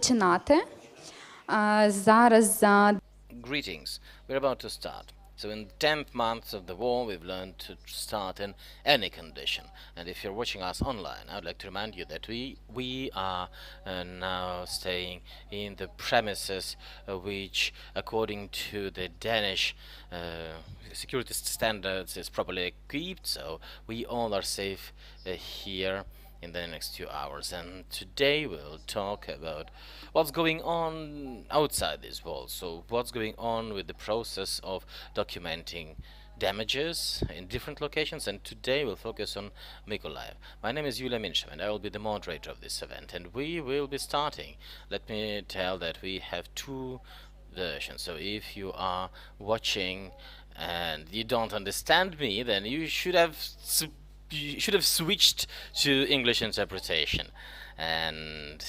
починати. Зараз Greetings. We're about to start. So in the 10th month of the war, we've learned to start in any condition. And if you're watching us online, I would like to remind you that we are now staying in the premises which, according to the Danish security standards, is properly equipped. So we all are safe here in the next 2 hours, and today we'll talk about what's going on outside these walls. So what's going on with the process of documenting damages in different locations, and today we'll focus on Mykolaiv. My name is Julia Minsham and I will be the moderator of this event, and we will be starting. Let me tell that we have two versions, so if you are watching and you don't understand me, then you should have switched to English interpretation, and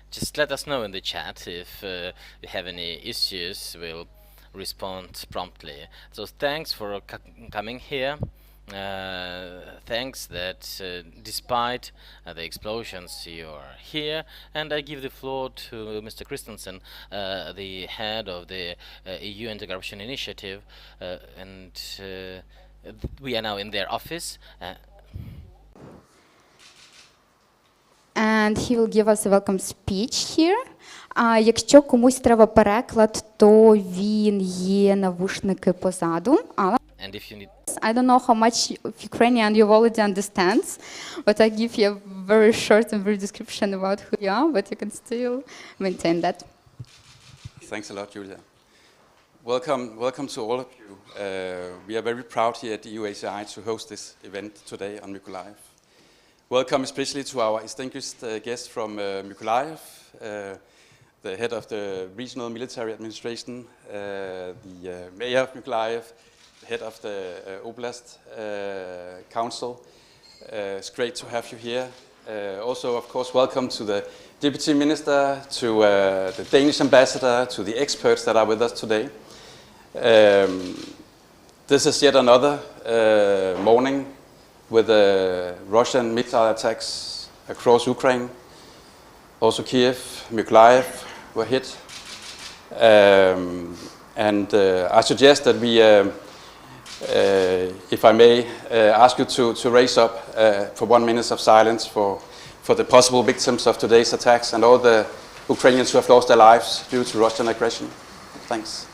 just let us know in the chat if you have any issues. We'll respond promptly. So thanks for coming here. Thanks that despite the explosions you're here, and I give the floor to Mr. Christensen, the head of the EU Anti-Corruption Initiative, and we are now in their office. And he will give us a welcome speech here. Якщо комусь треба переклад, то він є навушники позаду. And if you need, I don't know how much of Ukrainian you already understand, but I give you a very short and brief description about who you are, but you can still maintain that. Thanks a lot, Julia. Welcome to all of you. We are very proud here at the EUACI to host this event today on Mykolaiv. Welcome especially to our distinguished guest from Mykolaiv, the head of the regional military administration, the mayor of Mykolaiv, the head of the Oblast council. It's great to have you here. Also, of course, welcome to the deputy minister, to the Danish ambassador, to the experts that are with us today. This is yet another morning with Russian missile attacks across Ukraine. Also Kiev, Mykolaiv were hit. And I suggest that we, if I may, ask you to raise up for 1 minute of silence for the possible victims of today's attacks and all the Ukrainians who have lost their lives due to Russian aggression. Thanks.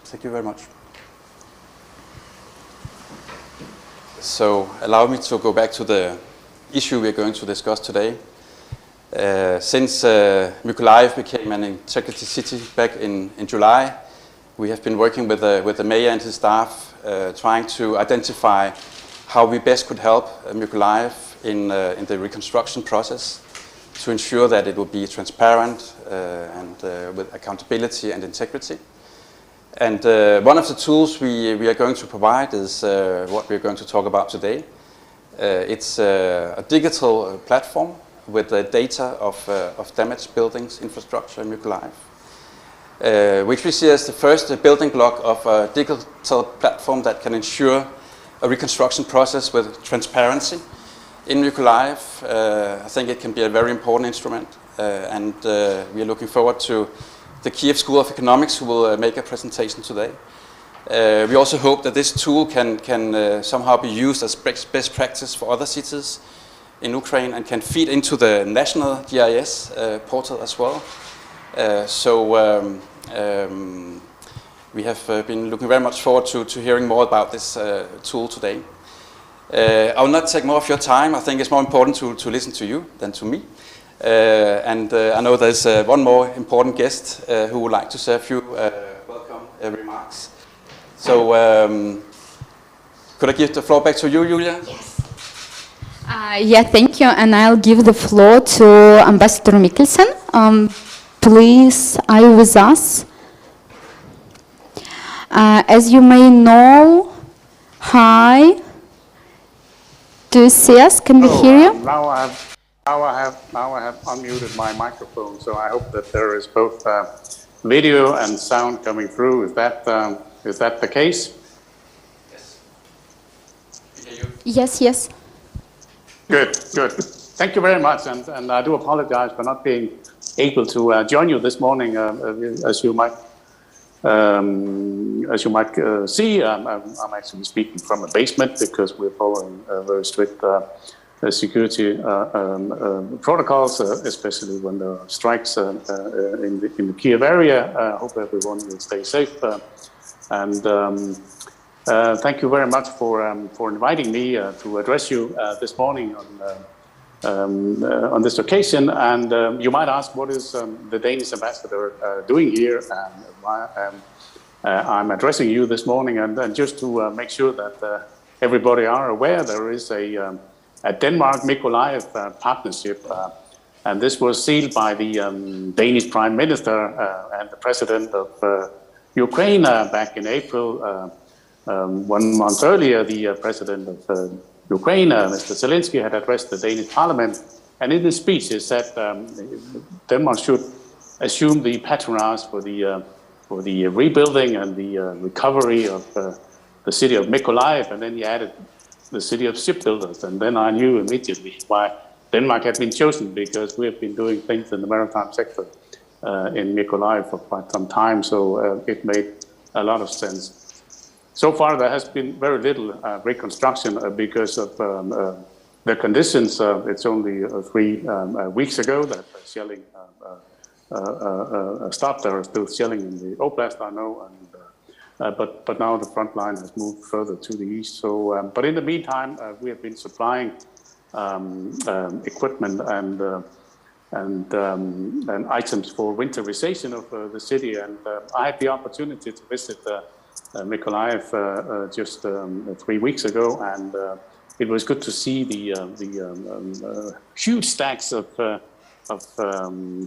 Thank you very much. So allow me to go back to the issue we're going to discuss today. Since Mykolaiv became an integrity city back in July, we have been working with the mayor and his staff, trying to identify how we best could help Mykolaiv in the reconstruction process to ensure that it would be transparent and with accountability and integrity. And one of the tools we are going to provide is what we're going to talk about today. It's a digital platform with the data of damaged buildings, infrastructure in Mykolaiv, which we see as the first building block of a digital platform that can ensure a reconstruction process with transparency. In Mykolaiv, I think it can be a very important instrument, and we are looking forward to the Kiev School of Economics, who will make a presentation today. We also hope that this tool can somehow be used as best practice for other cities in Ukraine and can feed into the national GIS portal as well. We have been looking very much forward to hearing more about this tool today. I will not take more of your time. I think it's more important to listen to you than to me. And I know there's one more important guest who would like to say a few welcome remarks. So could I give the floor back to you, Julia? Yes. Yeah, thank you. And I'll give the floor to Ambassador Mikkelsen. Please, are you with us? As you may know, hi. Do you see us? Can we hear you? Now I have unmuted my microphone, so I hope that there is both video and sound coming through. Is that the case? Yes, yes. Good, good. Thank you very much, and I do apologize for not being able to join you this morning. As you might see, I'm actually speaking from a basement because we're following very strict security protocols, especially when there are strikes in the Kiev area. I hope everyone will stay safe. Thank you very much for inviting me to address you this morning on this occasion. And you might ask, what is the Danish ambassador doing here, and why I'm addressing you this morning? And just to make sure that everybody are aware, there is a Denmark-Mykolaiv partnership, and this was sealed by the Danish Prime Minister and the President of Ukraine back in April. 1 month earlier, the President of Ukraine, Mr. Zelensky, had addressed the Danish Parliament, and in his speech he said Denmark should assume the patronage for the rebuilding and the recovery of the city of Mykolaiv, and then he added the city of shipbuilders. And then I knew immediately why Denmark had been chosen, because we have been doing things in the maritime sector in Mykolaiv for quite some time, so it made a lot of sense. So far, there has been very little reconstruction because of the conditions. It's only 3 weeks ago that shelling stopped. There are still shelling in the Oblast, I know, and but now the front line has moved further to the east. So, but in the meantime, we have been supplying equipment and items for winterization of the city. And I had the opportunity to visit Mykolaiv just 3 weeks ago, and it was good to see the huge stacks of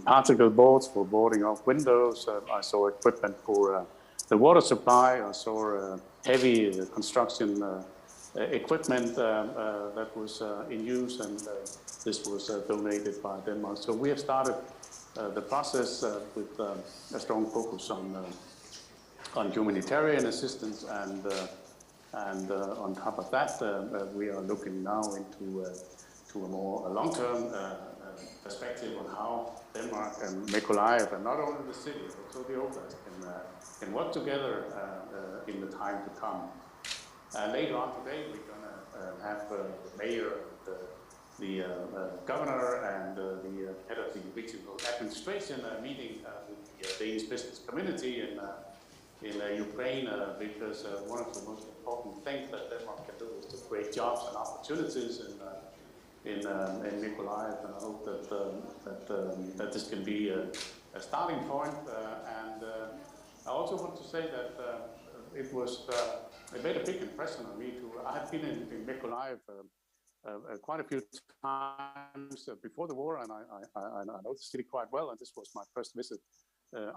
particle boards for boarding off windows. I saw equipment for the water supply. I saw heavy construction equipment that was in use, and this was donated by Denmark. So we have started the process with a strong focus on humanitarian assistance, and on top of that, we are looking now into to a more long-term perspective on how Denmark and Mykolaiv, and not only the city, but also the Oblast, can work together in the time to come. Later on today, we're going to have the mayor, the governor, and the head of the regional administration meeting with the Danish business community in Ukraine, because one of the most important things that Denmark can do is to create jobs and opportunities in Mykolaiv, and I hope that this can be a starting point. And I also want to say that it made a big impression on me too. I had been in Mykolaiv quite a few times before the war, and I know the city quite well, and this was my first visit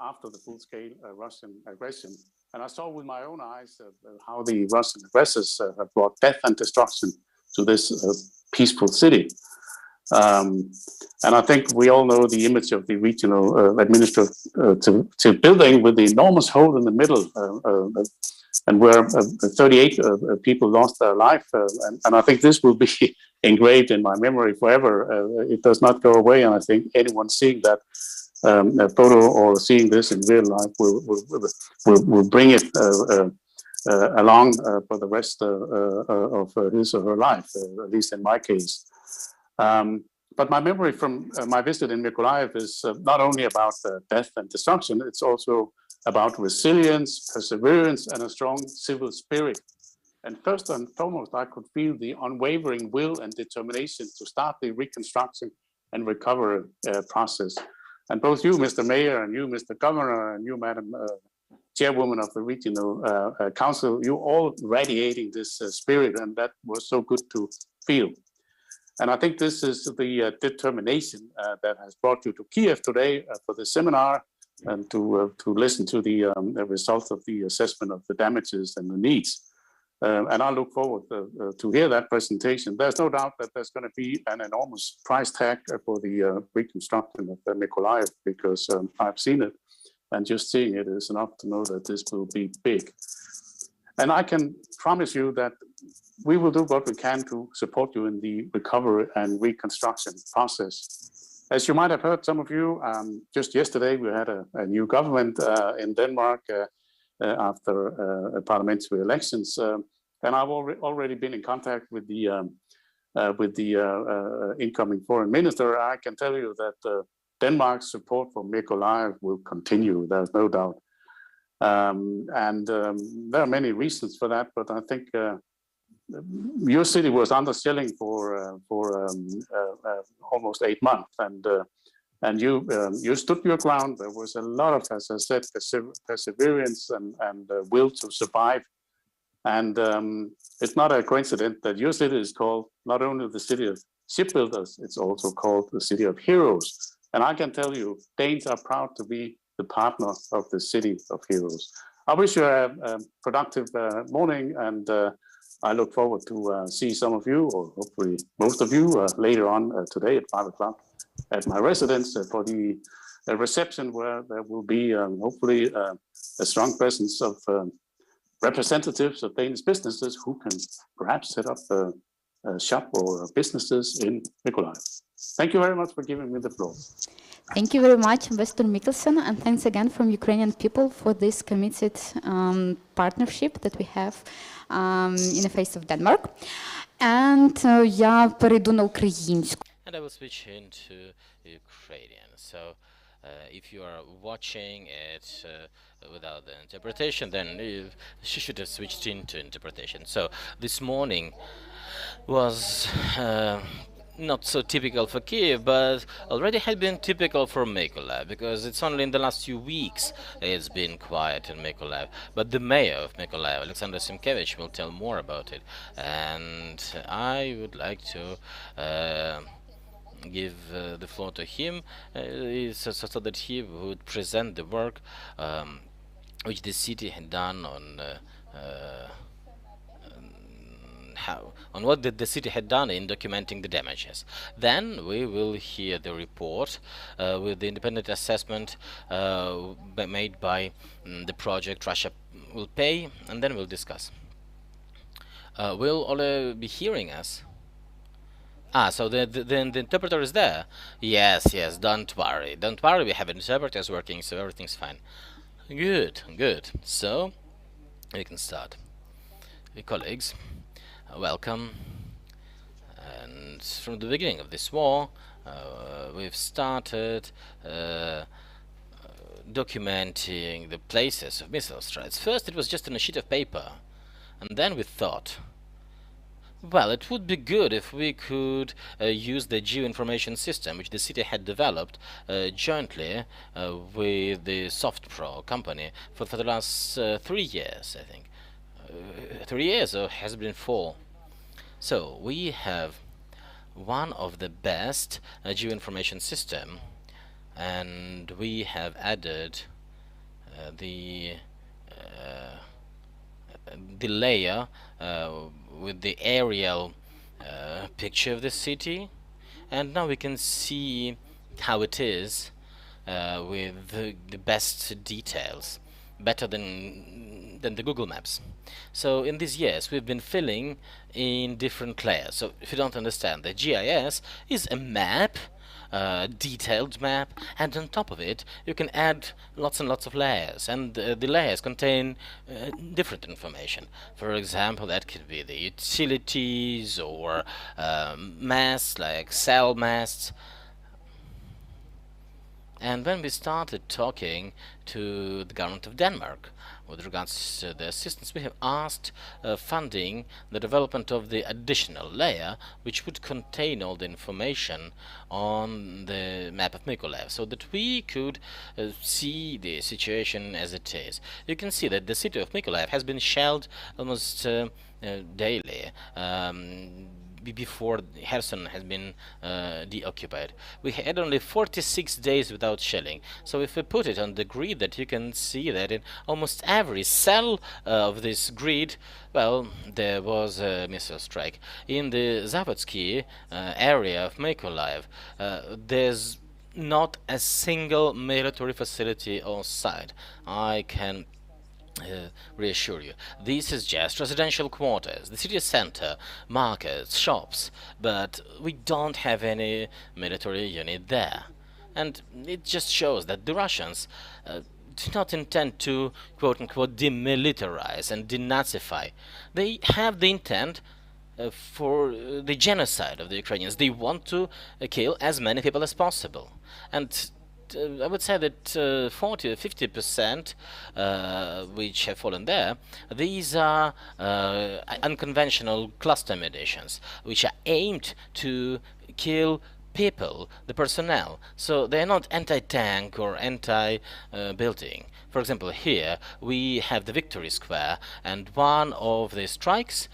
after the full-scale Russian aggression. And I saw with my own eyes how the Russian aggressors have brought death and destruction to this peaceful city. And I think we all know the image of the regional administrative building with the enormous hole in the middle, and where 38 people lost their life. And I think this will be engraved in my memory forever. It does not go away, and I think anyone seeing that a photo or seeing this in real life will bring it along for the rest of his or her life, at least in my case. But my memory from my visit in Mykolaiv is not only about death and destruction, it's also about resilience, perseverance, and a strong civil spirit. And first and foremost, I could feel the unwavering will and determination to start the reconstruction and recovery process. And both you, Mr. Mayor, and you, Mr. Governor, and you, Madam Chairwoman of the Regional Council, you all radiating this spirit, and that was so good to feel. And I think this is the determination that has brought you to Kiev today for this seminar, and to listen to the results of the assessment of the damages and the needs. And I look forward to hear that presentation. There's no doubt that there's going to be an enormous price tag for the reconstruction of the Mykolaiv, because I've seen it, and just seeing it is enough to know that this will be big. And I can promise you that we will do what we can to support you in the recovery and reconstruction process. As you might have heard, some of you, just yesterday we had a new government in Denmark after parliamentary elections, and I've already been in contact with the incoming foreign minister. I can tell you that Denmark's support for Mykolaiv will continue. There's no doubt. There are many reasons for that, but I think your city was under shelling for almost 8 months, and you stood your ground. There was a lot of, as I said, perseverance and will to survive. And it's not a coincidence that your city is called not only the city of shipbuilders, it's also called the city of heroes. And I can tell you, Danes are proud to be the partner of the city of heroes. I wish you a productive morning, and I look forward to see some of you, or hopefully most of you, later on today at 5 o'clock at my residence for the reception, where there will be hopefully a strong presence of representatives of Danish businesses who can perhaps set up a shop or businesses in Mykolaiv. Thank you very much for giving me the floor. Thank you very much, Ambassador Mikkelsen, and thanks again from Ukrainian people for this committed partnership that we have in the face of Denmark. And я перейду на українську. And I will switch into Ukrainian. So if you are watching it without the interpretation, then you should have switched into interpretation. So this morning was not so typical for Kiev, but already had been typical for Mykolaiv, because it's only in the last few weeks it's been quiet in Mykolaiv. But the mayor of Mykolaiv, Alexander Simkevich, will tell more about it, and I would like to give the floor to him so that he would present the work which the city had done on what the city had done in documenting the damages. Then we will hear the report with the independent assessment made by the project Russia Will Pay, and then we'll discuss. Will Ole be hearing us? So the interpreter is there. Yes, don't worry, we have interpreters working, so everything's fine. Good. So we can start. Colleagues, welcome. And from the beginning of this war, we've started documenting the places of missile strikes. First it was just on a sheet of paper, and then we thought, well, it would be good if we could use the geoinformation system which the city had developed jointly with the SoftPro company for the last 3 years, I think. 3 years, or has it been 4? So we have one of the best geoinformation system, and we have added the layer with the aerial picture of the city, and now we can see how it is with the best details, better than the Google Maps. So in these years we've been filling in different layers. So if you don't understand, the GIS is a map, detailed map, and on top of it you can add lots and lots of layers, and the layers contain different information. For example, that could be the utilities or masts, like cell masts. And when we started talking to the government of Denmark with regards to the assistance, we have asked funding the development of the additional layer which would contain all the information on the map of Mykolaiv, so that we could see the situation as it is. You can see that the city of Mykolaiv has been shelled almost daily. before Kherson has been deoccupied. We had only 46 days without shelling. So if we put it on the grid, that you can see that in almost every cell of this grid, well, there was a missile strike. In the Zavodsky area of Mykolaiv, there's not a single military facility on site. I can reassure you. This is just residential quarters, the city center, markets, shops, but we don't have any military unit there. And it just shows that the Russians do not intend to quote-unquote demilitarize and denazify. They have the intent for the genocide of the Ukrainians. They want to kill as many people as possible. And I would say that 40 or 50% which have fallen there, these are unconventional cluster munitions, which are aimed to kill people, the personnel. So they're not anti-tank or anti-building. For example, here we have the Victory Square, and one of the strikes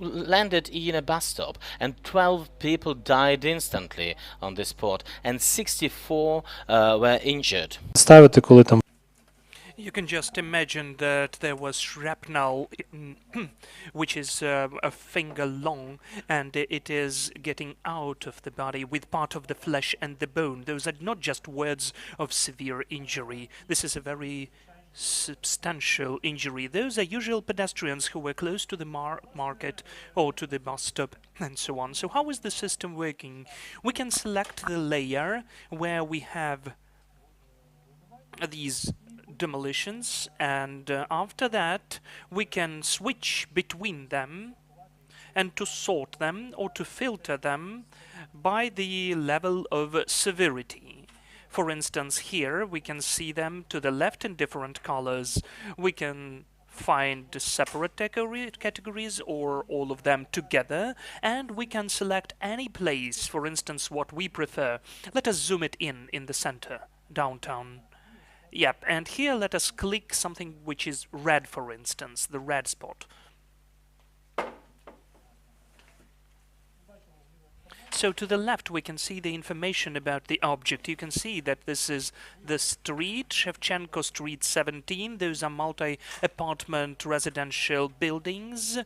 landed in a bus stop, and 12 people died instantly on the spot, and 64 were injured. Ставити, коли там You can just imagine that there was shrapnel, which is a finger long, and it is getting out of the body with part of the flesh and the bone. Those are not just words of severe injury. This is a very substantial injury. Those are usual pedestrians who were close to the market or to the bus stop and so on. So how is the system working? We can select the layer where we have these demolitions, and after that we can switch between them and to sort them or to filter them by the level of severity. For instance, here we can see them to the left in different colors. We can find separate categories or all of them together, and we can select any place, for instance, what we prefer. Let us zoom it in the center, downtown. Yep, and here let us click something which is red, for instance, the red spot. So to the left we can see the information about the object. You can see that this is the street, Shevchenko Street 17. Those are multi-apartment residential buildings.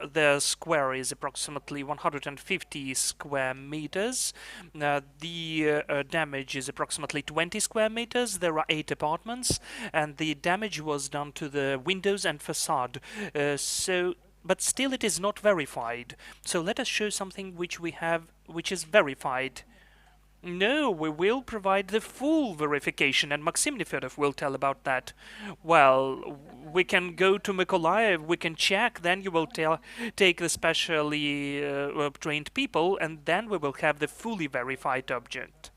The square is approximately 150 square meters. The damage is approximately 20 square meters. There are 8 apartments, and the damage was done to the windows and facade. But still it is not verified. So let us show something which we have, which is verified. No, we will provide the full verification, and Maxim Neferov will tell about that. Well, we can go to Mykolaiv, we can check, then you will take the specially trained people, and then we will have the fully verified object.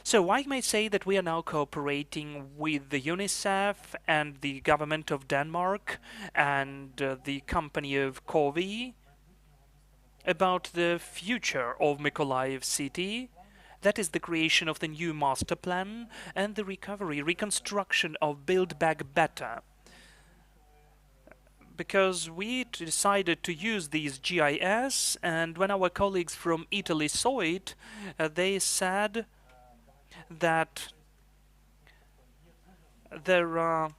So I may say that we are now cooperating with the UNICEF and the government of Denmark and the company of Kovi about the future of Mykolaiv city. That is the creation of the new master plan and the reconstruction of Build Back Better. Because we decided to use these GIS, and when our colleagues from Italy saw it, they said that there are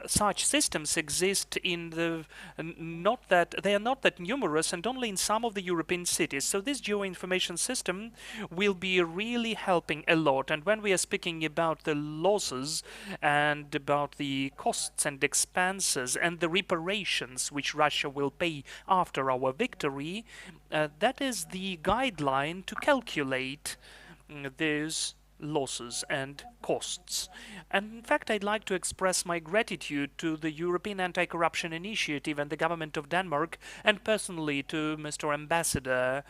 such systems exist in the they are not that numerous, and only in some of the European cities. So this geoinformation system will be really helping a lot. And when we are speaking about the losses and about the costs and expenses and the reparations which Russia will pay after our victory, that is the guideline to calculate those losses and costs. And in fact, I'd like to express my gratitude to the European Anti-Corruption Initiative and the government of Denmark, and personally to Mr. Ambassador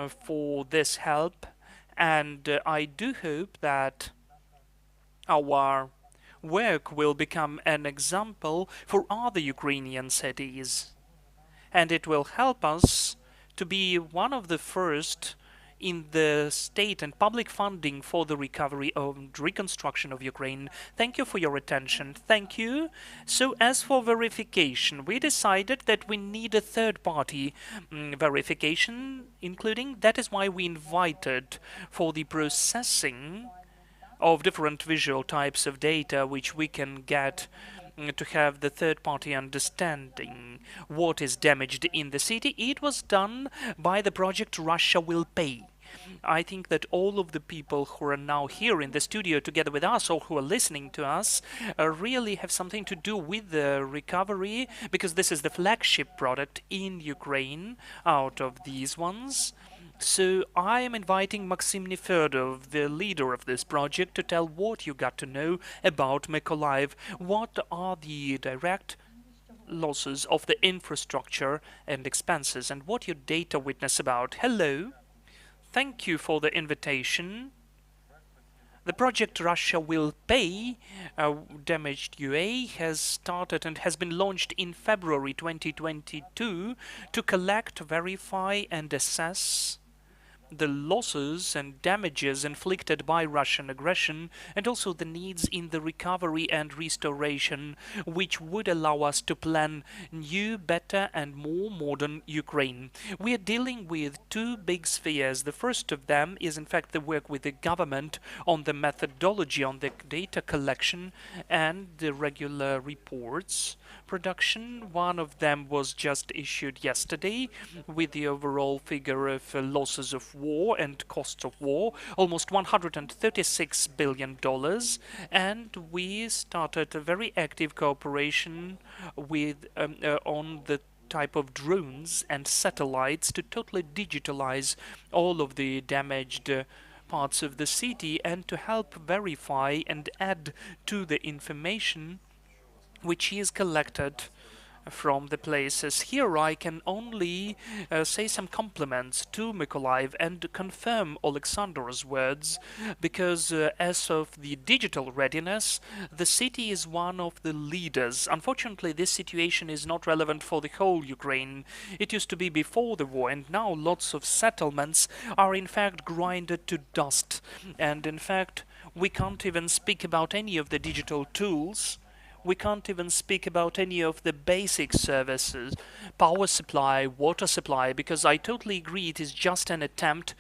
for this help. And I do hope that our work will become an example for other Ukrainian cities, and it will help us to be one of the first in the state and public funding for the recovery and reconstruction of Ukraine. Thank you for your attention. Thank you. So as for verification, we decided that we need a third-party verification, including that is why we invited for the processing of different visual types of data which we can get to have the third-party understanding what is damaged in the city. It was done by the project Russia Will Pay. I think that all of the people who are now here in the studio together with us or who are listening to us really have something to do with the recovery, because this is the flagship product in Ukraine out of these ones. So I am inviting Maxim Nefedov, the leader of this project, to tell what you got to know about Mykolaiv. What are the direct losses of the infrastructure and expenses, and what your data witness about? Hello. Thank you for the invitation. The project Russia Will Pay, Damaged UA, has started and has been launched in February 2022 to collect, verify and assess the losses and damages inflicted by Russian aggression, and also the needs in the recovery and restoration, which would allow us to plan new, better and more modern Ukraine. We are dealing with two big spheres. The first of them is in fact the work with the government on the methodology, on the data collection and the regular reports production. One of them was just issued yesterday with the overall figure of losses of war and costs of war, almost $136 billion, and we started a very active cooperation with on the type of drones and satellites to totally digitalize all of the damaged parts of the city and to help verify and add to the information which is collected from the places. Here I can only say some compliments to Mykolaiv and confirm Alexander's words, because as of the digital readiness, the city is one of the leaders. Unfortunately, this situation is not relevant for the whole Ukraine. It used to be before the war, and now lots of settlements are in fact grinded to dust. And in fact, we can't even speak about any of the digital tools. We can't even speak about any of the basic services, power supply, water supply, because I totally agree it is just an attempt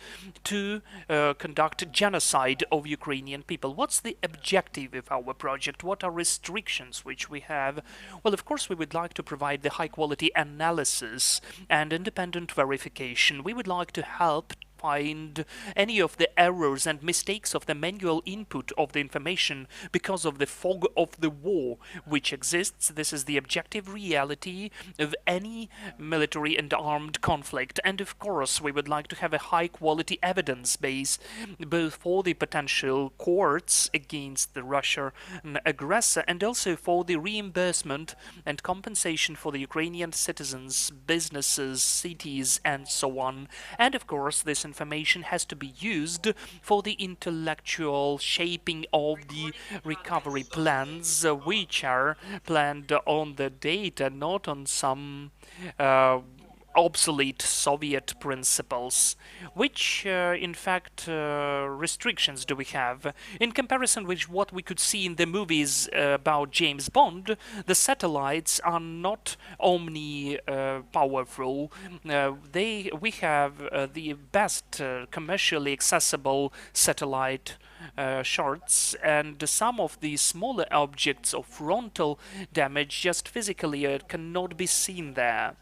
to conduct genocide of Ukrainian people. What's the objective of our project? What are restrictions which we have? Well, of course, we would like to provide the high-quality analysis and independent verification. We would like to help find any of the errors and mistakes of the manual input of the information because of the fog of the war which exists. This is the objective reality of any military and armed conflict. And of course, we would like to have a high-quality evidence base, both for the potential courts against the Russian aggressor and also for the reimbursement and compensation for the Ukrainian citizens, businesses, cities, and so on. And of course, this information has to be used for the intellectual shaping of the recovery plans, which are planned on the data, not on some obsolete Soviet principles. Which, in fact, restrictions do we have? In comparison with what we could see in the movies about James Bond, the satellites are not powerful. We have the best commercially accessible satellite shots, and some of the smaller objects of frontal damage just physically cannot be seen there.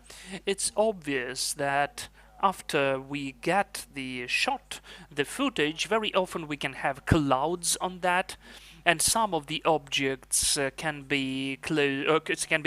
It's obvious that after we get the shot, the footage, very often we can have clouds on that, and some of the objects can be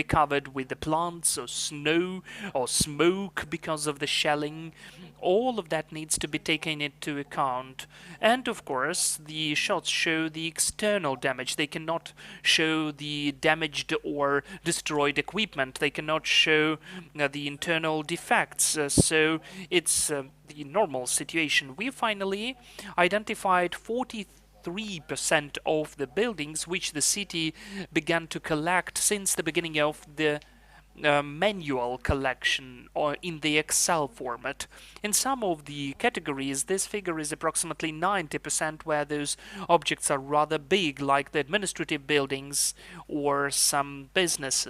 covered with the plants or snow or smoke because of the shelling. All of that needs to be taken into account. And of course, the shots show the external damage. They cannot show the damaged or destroyed equipment. They cannot show the internal defects. So it's the normal situation. We finally identified 43% of the buildings which the city began to collect since the beginning of the manual collection or in the Excel format. In some of the categories, this figure is approximately 90%, where those objects are rather big, like the administrative buildings or some business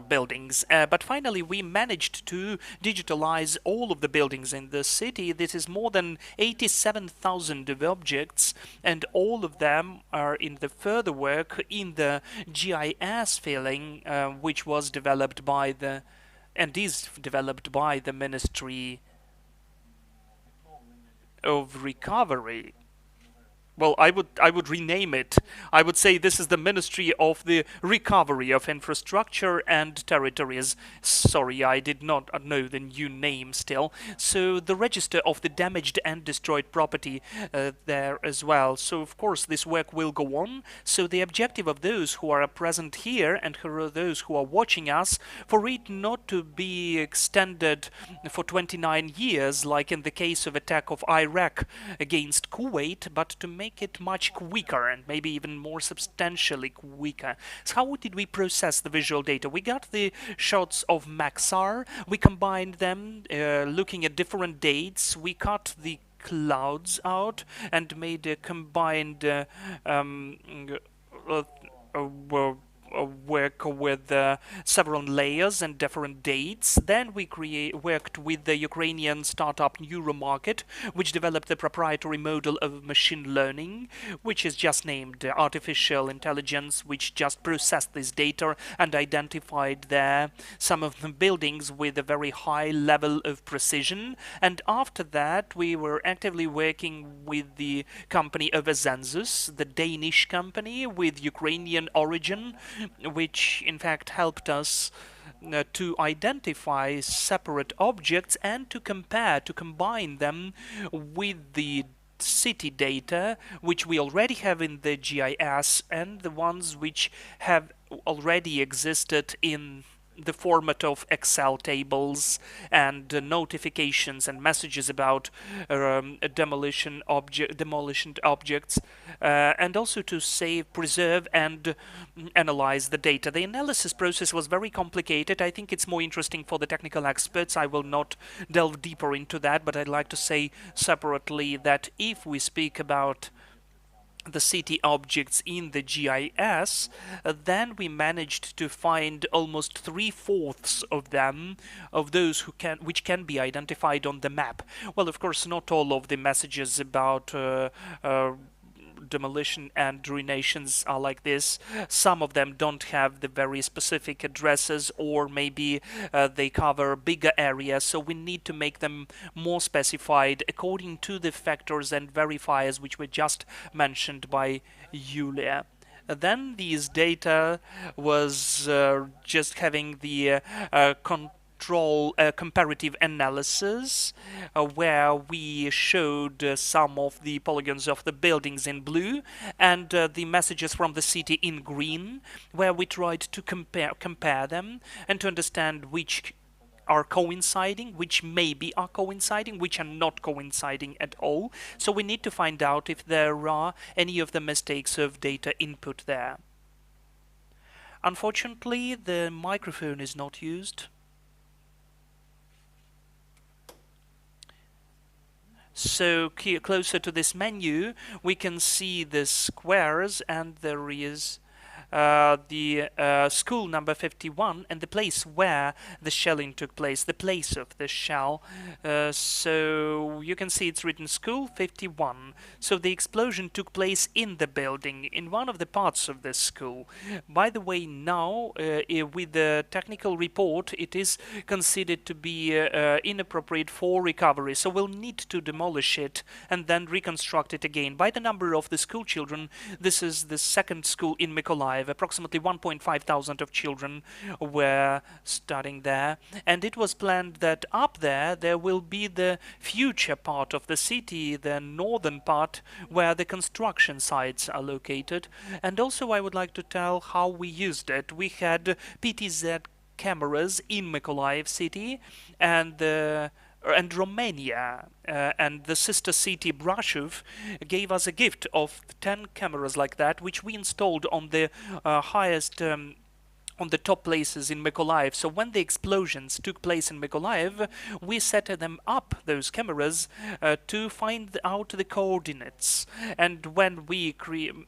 buildings. But finally, we managed to digitalize all of the buildings in the city. This is more than 87,000 of objects, and all of them are in the further work in the GIS filling, which was developed by the and is developed by the Ministry of Recovery. Well, I would rename it. I would say this is the Ministry of the Recovery of Infrastructure and Territories. Sorry, I did not know the new name still. So the register of the damaged and destroyed property there as well. So of course this work will go on. So the objective of those who are present here and those who are watching us, for it not to be extended for 29 years, like in the case of attack of Iraq against Kuwait, but to make it much quicker and maybe even more substantially quicker. So how did we process the visual data? We got the shots of Maxar, we combined them looking at different dates, we cut the clouds out and made a combined work with several layers and different dates. Then we worked with the Ukrainian startup Neuromarket, which developed a proprietary model of machine learning, which is just named artificial intelligence, which just processed this data and identified there some of the buildings with a very high level of precision. And after that, we were actively working with the company of Azenzus, the Danish company with Ukrainian origin, which in fact helped us to identify separate objects and to combine them with the city data which we already have in the GIS and the ones which have already existed in the format of Excel tables and notifications and messages about demolished objects, and also to save, preserve, and analyze the data. The analysis process was very complicated. I think it's more interesting for the technical experts. I will not delve deeper into that, but I'd like to say separately that if we speak about the city objects in the GIS, then we managed to find almost 3/4 of them, of those which can be identified on the map. Well, of course, not all of the messages about demolition and ruinations are like this. Some of them don't have the very specific addresses, or maybe they cover bigger areas, so we need to make them more specified according to the factors and verifiers which were just mentioned by Julia. Then these data was just having the comparative analysis, where we showed some of the polygons of the buildings in blue and the messages from the city in green, where we tried to compare them and to understand which are coinciding, which maybe are coinciding, which are not coinciding at all. So we need to find out if there are any of the mistakes of data input there. Unfortunately, the microphone is not used. So closer to this menu, we can see the squares, and there is the school number 51 and the place where the shelling took place, the place of the shell. So you can see it's written school 51. So the explosion took place in the building, in one of the parts of the school. By the way, now with the technical report, it is considered to be inappropriate for recovery. So we'll need to demolish it and then reconstruct it again. By the number of the school children, this is the second school in Mykolaiv. Approximately 1.5 thousand of children were studying there, and it was planned that up there will be the future part of the city, the northern part, where the construction sites are located. And also I would like to tell how we used it. We had PTZ cameras in Mykolaiv city and Romania, and the sister city Brasov gave us a gift of 10 cameras like that, which we installed on the highest on the top places in Mykolaiv. So when the explosions took place in Mykolaiv, we set them up, those cameras, to find out the coordinates. And when we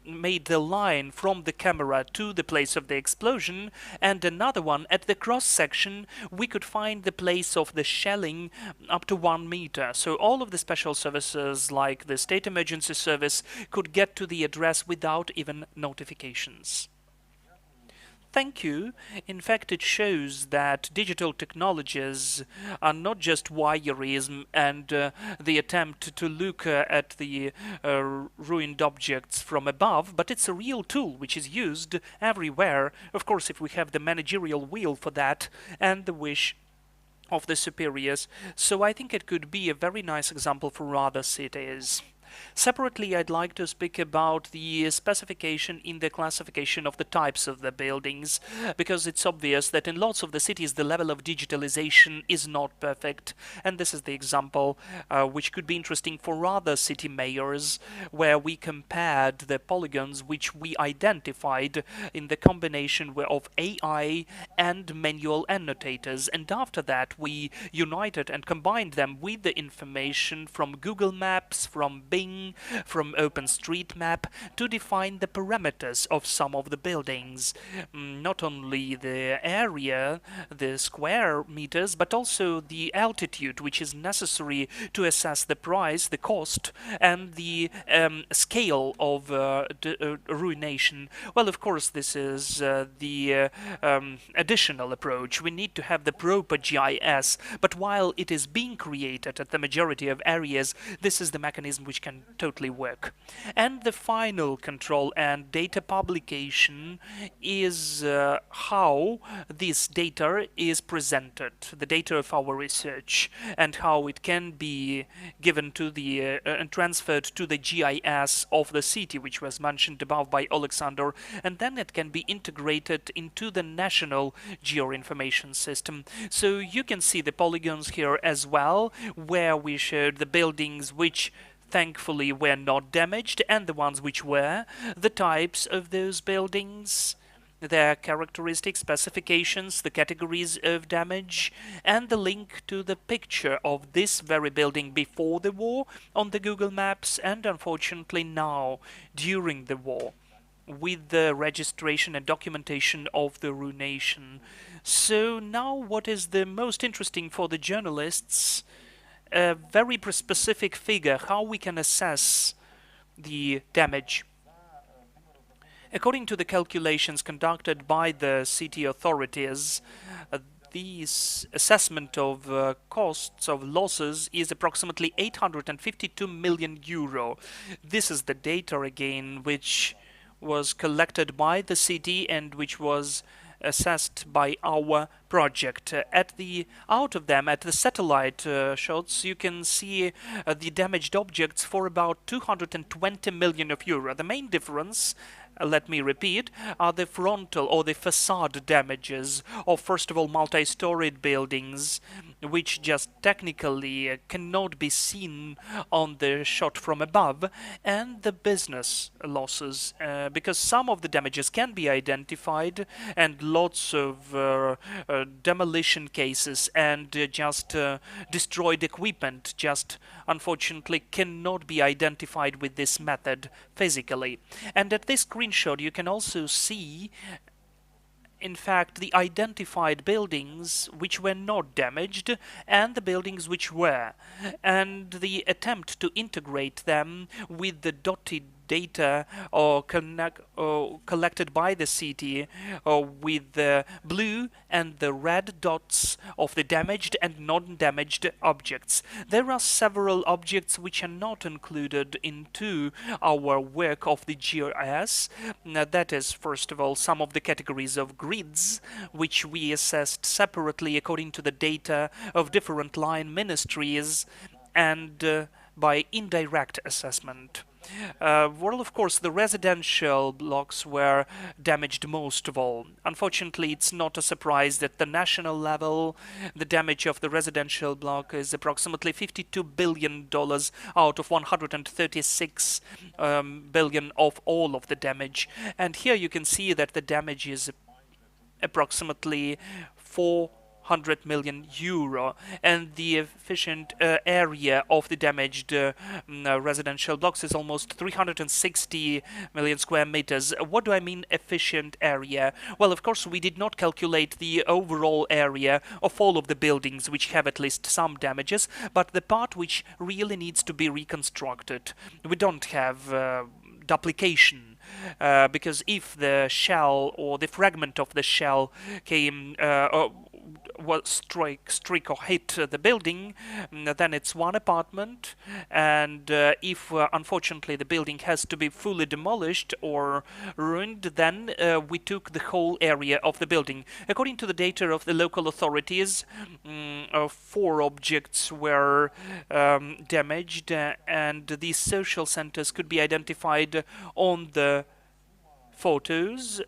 made the line from the camera to the place of the explosion, and another one at the cross section, we could find the place of the shelling up to 1 meter. So all of the special services, like the State Emergency Service, could get to the address without even notifications. Thank you. In fact, it shows that digital technologies are not just voyeurism and the attempt to look at the ruined objects from above, but it's a real tool which is used everywhere. Of course, if we have the managerial will for that and the wish of the superiors. So I think it could be a very nice example for other cities. Separately, I'd like to speak about the specification in the classification of the types of the buildings, because it's obvious that in lots of the cities the level of digitalization is not perfect, and this is the example which could be interesting for other city mayors, where we compared the polygons which we identified in the combination of AI and manual annotators, and after that we united and combined them with the information from Google Maps, from Bing, from OpenStreetMap, to define the parameters of some of the buildings. Not only the area, the square meters, but also the altitude which is necessary to assess the price, the cost, and the scale of ruination. Well, of course, this is the additional approach. We need to have the proper GIS, but while it is being created at the majority of areas, this is the mechanism which can totally work. And the final control and data publication is how this data is presented, the data of our research, and how it can be given to the and transferred to the GIS of the city, which was mentioned above by Alexander, and then it can be integrated into the national geoinformation system. So you can see the polygons here as well, where we showed the buildings which thankfully were not damaged, and the ones which were, the types of those buildings, their characteristics, specifications, the categories of damage, and the link to the picture of this very building before the war on the Google Maps, and unfortunately now during the war, with the registration and documentation of the ruination. So now what is the most interesting for the journalists? A very specific figure, how we can assess the damage. According to the calculations conducted by the city authorities, this assessment of costs of losses is approximately 852 million euro. This is the data again which was collected by the city and which was assessed by our project. At the satellite shots, you can see the damaged objects for about 220 million of euro. The main difference, let me repeat, are the frontal or the facade damages of, first of all, multi-storied buildings, which just technically cannot be seen on the shot from above, and the business losses, because some of the damages can be identified, and lots of demolition cases and just destroyed equipment just unfortunately cannot be identified with this method physically. And at this screenshot you can also see, in fact, the identified buildings which were not damaged and the buildings which were, and the attempt to integrate them with the dotted data or collected by the city with the blue and the red dots of the damaged and non-damaged objects. There are several objects which are not included into our work of the GIS. That is, first of all, some of the categories of grids which we assessed separately according to the data of different line ministries and by indirect assessment. Well, of course, the residential blocks were damaged most of all. Unfortunately, it's not a surprise that the national level, the damage of the residential block is approximately $52 billion out of 136 billion of all of the damage. And here you can see that the damage is approximately 400 million euro, and the efficient area of the damaged residential blocks is almost 360 million square meters. What do I mean efficient area? Well, of course, we did not calculate the overall area of all of the buildings which have at least some damages, but the part which really needs to be reconstructed. We don't have duplication, because if the shell or the fragment of the shell came was strike or hit the building, then it's one apartment, and if unfortunately the building has to be fully demolished or ruined, then we took the whole area of the building. According to the data of the local authorities, 4 objects were damaged, and these social centers could be identified on the photos.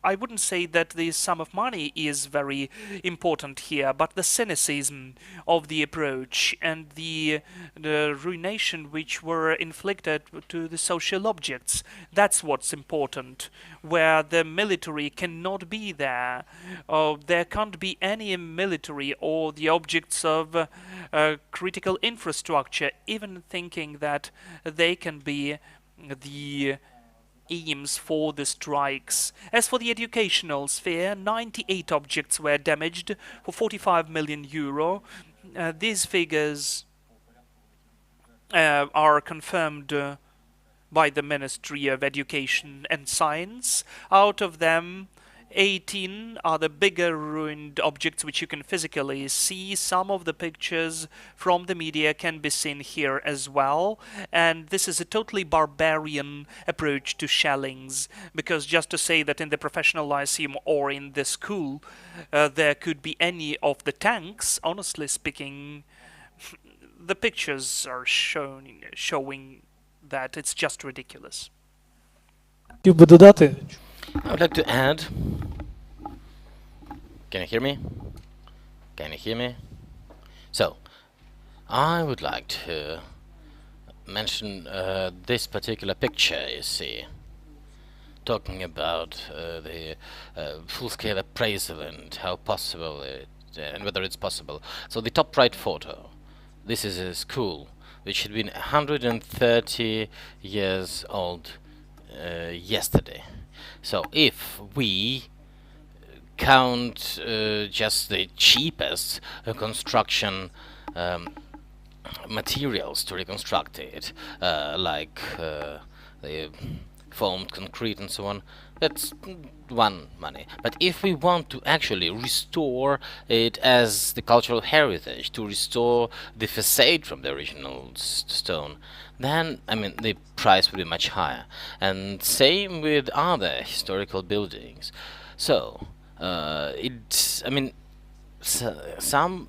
I wouldn't say that the sum of money is very important here, but the cynicism of the approach and the ruination which were inflicted to the social objects, that's what's important, where the military cannot be there. There can't be any military or the objects of critical infrastructure, even thinking that they can be the aims for the strikes. As for the educational sphere, 98 objects were damaged for 45 million euro. These figures are confirmed by the Ministry of Education and Science. Out of them, 18 are the bigger ruined objects which you can physically see. Some of the pictures from the media can be seen here as well. And this is a totally barbarian approach to shellings, because just to say that in the professional lyceum or in the school there could be any of the tanks, honestly speaking, the pictures are showing that it's just ridiculous. Хотів би додати, I would like to add. Can you hear me? Can you hear me? So, I would like to mention this particular picture you see, talking about the full-scale appraisal and how possible it, and whether it's possible. So the top right photo, this is a school which had been 130 years old yesterday. So if we count just the cheapest construction materials to reconstruct it, like the formed concrete and so on, that's one money. But if we want to actually restore it as the cultural heritage, to restore the facade from the original stone, then I mean the price would be much higher. And same with other historical buildings. So it's, I mean, some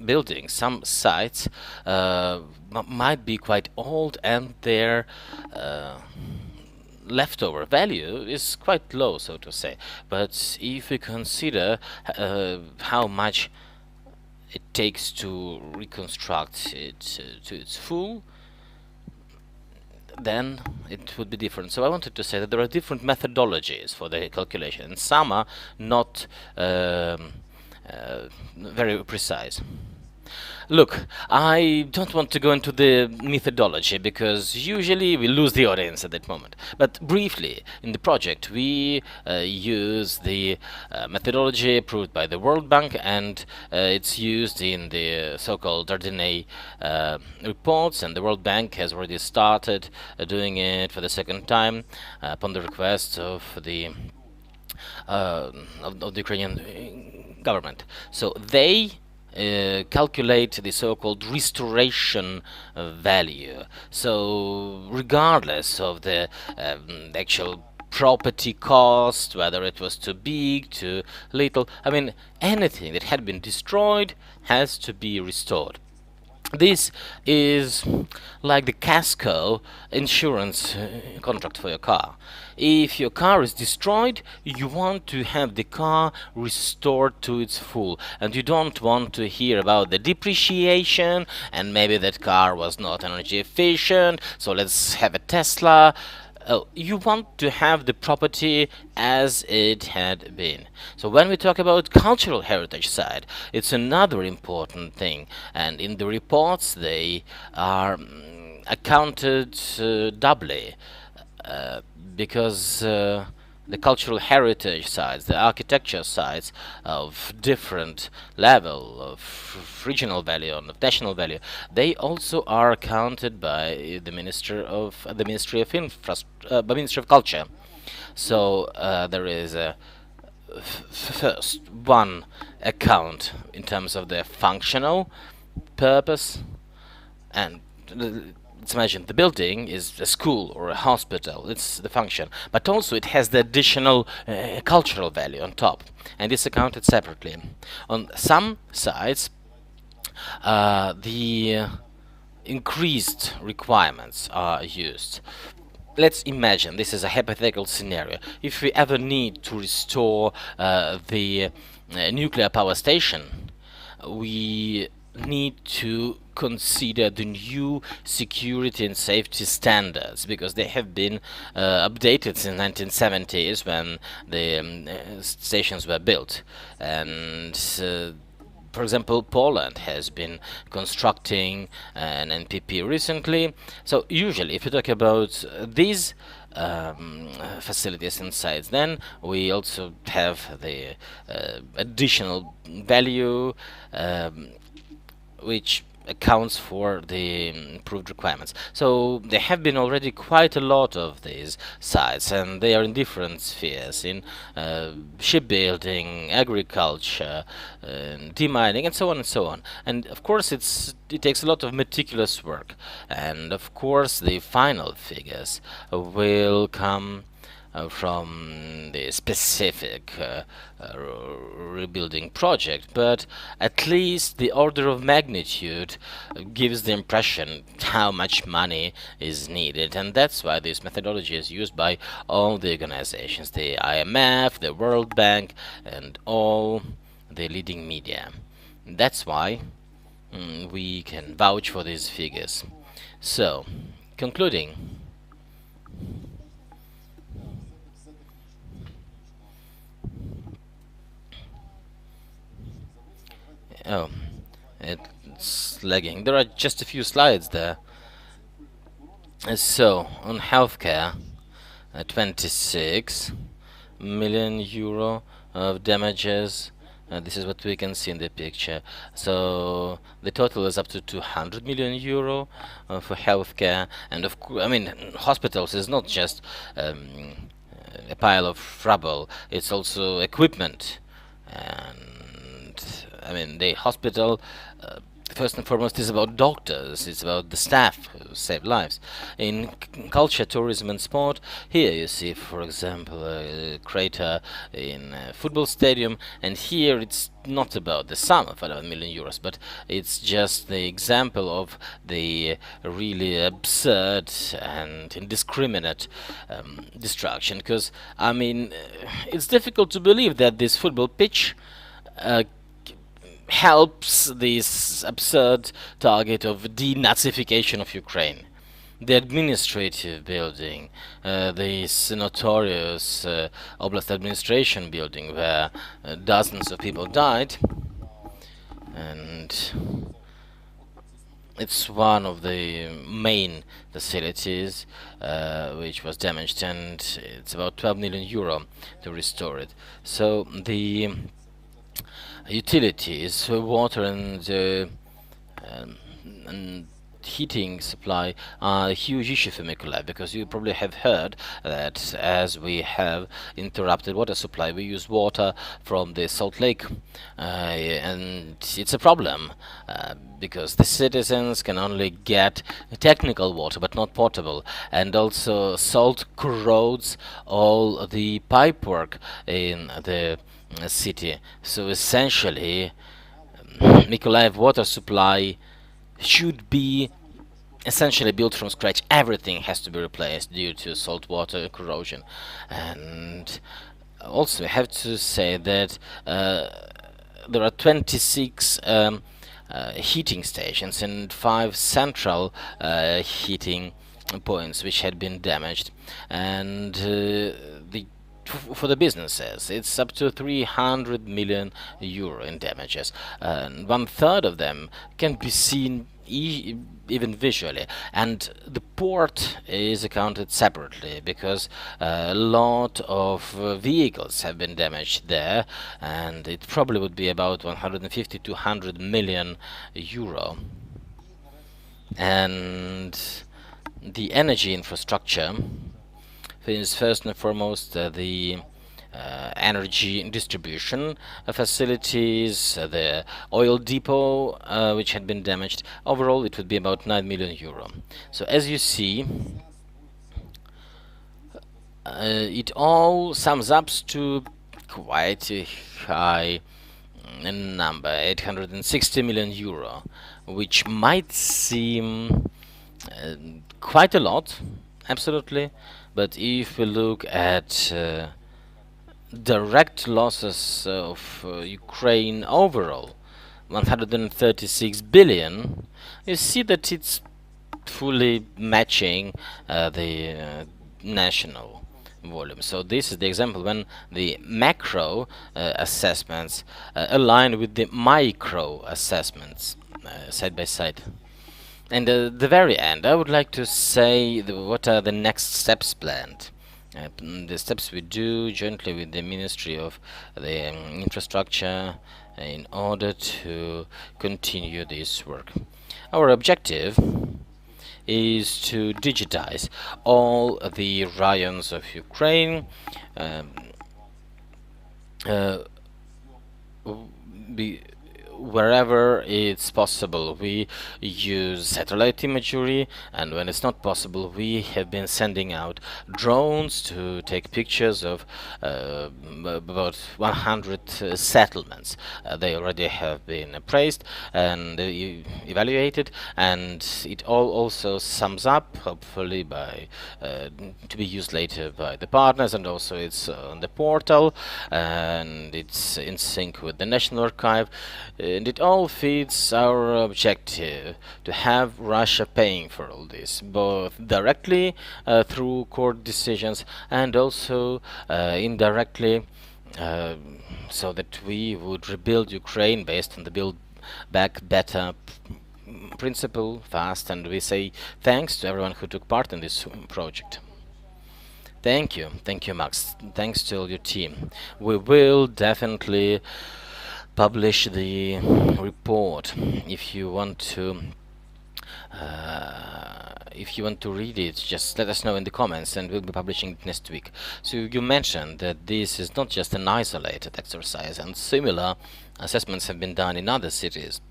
buildings, some sites might be quite old, and their leftover value is quite low, so to say. But if we consider how much it takes to reconstruct it to its full, then it would be different. So I wanted to say that there are different methodologies for the calculation, and some are not very precise. Look, I don't want to go into the methodology, because usually we lose the audience at that moment. But briefly, in the project we use the methodology approved by the World Bank, and it's used in the so-called Dardanelles reports, and the World Bank has already started doing it for the second time upon the request of the Ukrainian government. So they calculate the so-called restoration value. So regardless of the actual property cost, whether it was too big, too little, I mean, anything that had been destroyed has to be restored. This is like the casco insurance contract for your car. If your car is destroyed, you want to have the car restored to its full, and you don't want to hear about the depreciation, and maybe that car was not energy efficient, so let's have a Tesla. you want to have the property as it had been. So when we talk about cultural heritage side, it's another important thing, and in the reports they are accounted doubly, uh, because the cultural heritage sites, the architecture sites of different level of regional value and of national value, they also are counted by the Ministry of by Ministry of Culture. So there is a first one account in terms of their functional purpose, and let's imagine the building is a school or a hospital, it's the function, but also it has the additional cultural value on top, and it's accounted separately. On some sites, the increased requirements are used. Let's imagine, this is a hypothetical scenario, if we ever need to restore the nuclear power station, we need to consider the new security and safety standards, because they have been updated since 1970s when the stations were built. And for example, Poland has been constructing an NPP recently. So usually, if you talk about these facilities and sites, then we also have the additional value, which accounts for the improved requirements. So there have been already quite a lot of these sites, and they are in different spheres, in shipbuilding, agriculture, demining, and so on and so on. And of course it takes a lot of meticulous work, and of course the final figures will come from the specific rebuilding project, but at least the order of magnitude gives the impression how much money is needed, and that's why this methodology is used by all the organizations, the IMF, the World Bank, and all the leading media. That's why we can vouch for these figures. So, concluding, oh, it's lagging. There are just a few slides there. So, on healthcare, 26 million euro of damages. This is what we can see in the picture. So the total is up to 200 million euro for healthcare, and of course, I mean, hospitals is not just a pile of rubble; it's also equipment, and I mean, the hospital. First and foremost is about doctors, it's about the staff who save lives. In culture, tourism and sport, here you see, for example, a crater in a football stadium, and here it's not about the sum of 11 million euros, but it's just the example of the really absurd and indiscriminate destruction, because, I mean, it's difficult to believe that this football pitch helps this absurd target of denazification of Ukraine. The administrative building, this notorious Oblast administration building where dozens of people died, and it's one of the main facilities which was damaged, and it's about 12 million euro to restore it. So the utilities, water and heating supply are a huge issue for Mykolaiv, because you probably have heard that as we have interrupted water supply, we use water from the Salt Lake, and it's a problem because the citizens can only get technical water but not potable, and also salt corrodes all the pipework in the city. So essentially, Mykolaiv water supply should be essentially built from scratch. Everything has to be replaced due to saltwater corrosion. And also I have to say that there are 26 heating stations and 5 central heating points which had been damaged, and for the businesses it's up to 300 million euro in damages, and one third of them can be seen even visually, and the port is accounted separately because a lot of vehicles have been damaged there, and it probably would be about 150 to 100 million euro. And the energy infrastructure is first and foremost the energy distribution facilities, the oil depot which had been damaged. Overall, it would be about 9 million euro. So as you see, it all sums up to quite a high number, 860 million euro, which might seem quite a lot, absolutely, but if we look at direct losses of Ukraine overall, 136 billion, you see that it's fully matching the national volume. So this is the example when the macro assessments align with the micro assessments side by side. And at the very end, I would like to say what are the next steps planned. The steps we do jointly with the Ministry of the Infrastructure in order to continue this work. Our objective is to digitize all the raions of Ukraine, wherever it's possible. We use satellite imagery, and when it's not possible, we have been sending out drones to take pictures of about 100 settlements. They already have been appraised and evaluated, and it all also sums up, hopefully by to be used later by the partners, and also it's on the portal, and it's in sync with the National Archive. And it all feeds our objective to have Russia paying for all this, both directly through court decisions and also indirectly, so that we would rebuild Ukraine based on the Build Back Better principle fast. And we say thanks to everyone who took part in this project. Thank you, Max. Thanks to all your team. We will definitely publish the report. If you want to read it, just let us know in the comments, and we'll be publishing it next week. So you mentioned that this is not just an isolated exercise, and similar assessments have been done in other cities.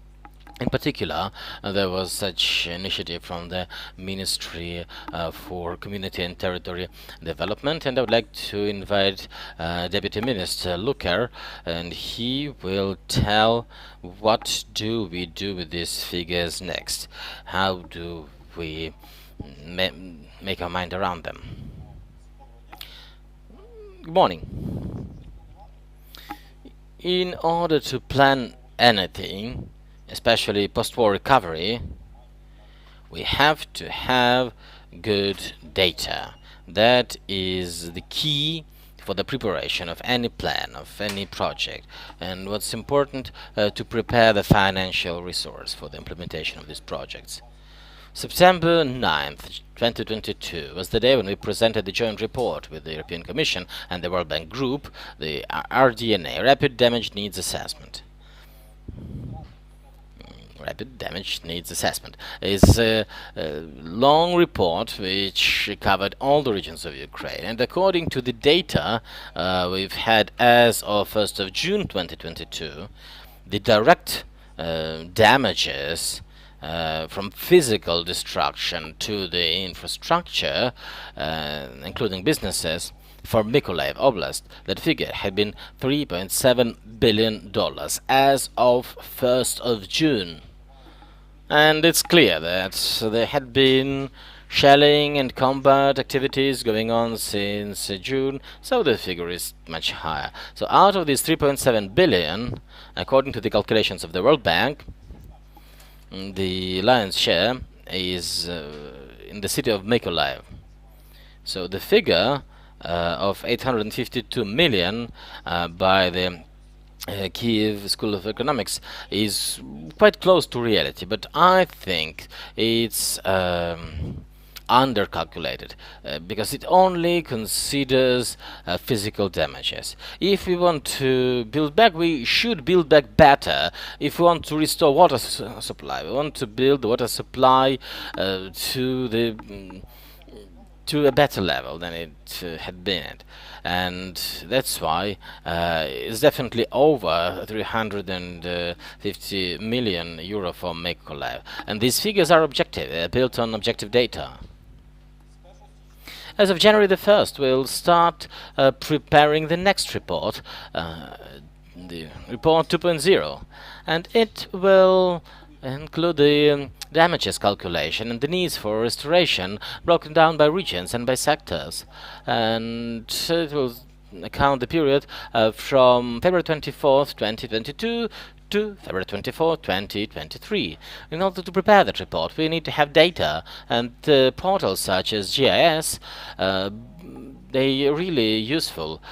In particular, there was such initiative from the Ministry for Community and Territory Development, and I would like to invite Deputy Minister Luker, and he will tell what do we do with these figures next. How do we make our mind around them? Good morning. In order to plan anything, especially post-war recovery, we have to have good data. That is the key for the preparation of any plan, of any project. And what's important, to prepare the financial resource for the implementation of these projects. September 9th, 2022 was the day when we presented the joint report with the European Commission and the World Bank Group, the RDNA, Rapid Damage Needs Assessment. Rapid Damage Needs Assessment is a long report which covered all the regions of Ukraine, and according to the data we've had as of 1st of June 2022, the direct damages from physical destruction to the infrastructure, including businesses, for Mykolaiv Oblast, that figure had been $3.7 billion as of 1st of June. And it's clear that there had been shelling and combat activities going on since June, so the figure is much higher. So out of these 3.7 billion, according to the calculations of the World Bank, the lion's share is in the city of Mykolaiv. So the figure of 852 million by the Kiev School of Economics is quite close to reality, but I think it's undercalculated because it only considers physical damages. If we want to build back, we should build back better. If we want to restore water supply, we want to build the water supply to the to a better level than it had been at, and that's why it's definitely over 350 million euro for Mykolaiv, and these figures are objective, built on objective data. As of January the 1st, we'll start preparing the next report, the report 2.0, and it will include the damages calculation and the needs for restoration broken down by regions and by sectors, and it will account the period from February 24th, 2022 to February 24th, 2023. In order to prepare that report, we need to have data, and portals such as GIS they are really useful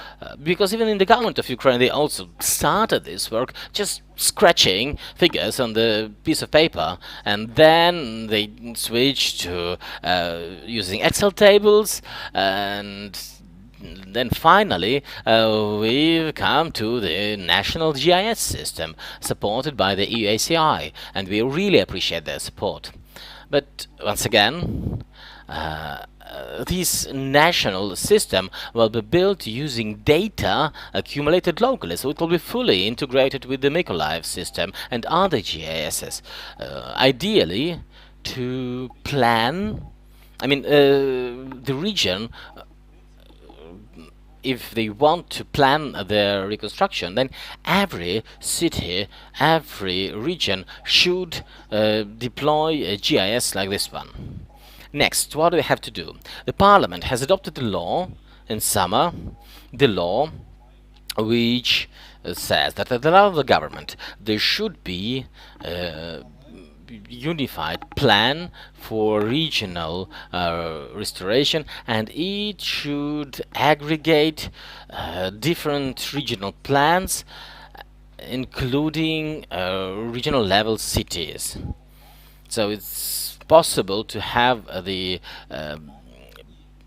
because even in the government of Ukraine they also started this work just scratching figures on the piece of paper, and then they switched to using Excel tables, and then finally we've come to the national GIS system supported by the EUACI, and we really appreciate their support. But once again, this national system will be built using data accumulated locally, so it will be fully integrated with the Mykolaiv system and other GISs. Ideally, to plan, the region, if they want to plan their reconstruction, then every city, every region should deploy a GIS like this one. Next, what do we have to do? The Parliament has adopted the law in summer, the law which says that at the level of the government there should be unified plan for regional restoration, and it should aggregate different regional plans, including regional level cities. So it's possible to have the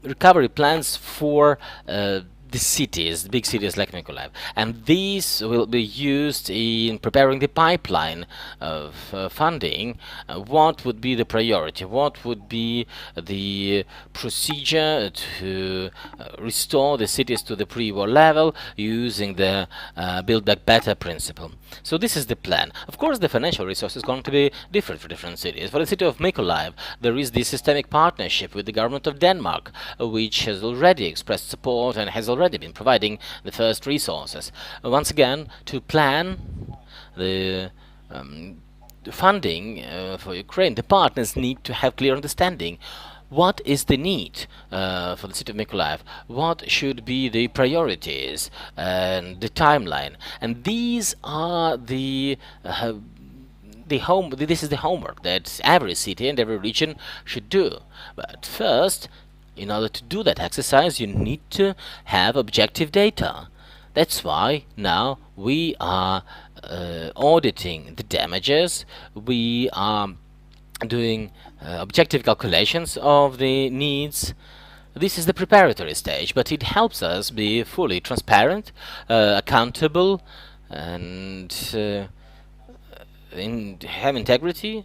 recovery plans for the cities, the big cities like Mykolaiv, and these will be used in preparing the pipeline of funding. What would be the priority? What would be the procedure to restore the cities to the pre-war level using the Build Back Better principle? So this is the plan. Of course, the financial resource is going to be different for different cities. For the city of Mykolaiv, there is the systemic partnership with the government of Denmark, which has already expressed support and has already been providing the first resources. Once again, to plan the funding for Ukraine, the partners need to have clear understanding. What is the need for the city of Mykolaiv? What should be the priorities and the timeline? And these are this is the homework that every city and every region should do. But first, in order to do that exercise, you need to have objective data. That's why now we are auditing the damages. We are doing objective calculations of the needs. This is the preparatory stage, but it helps us be fully transparent, accountable, and have integrity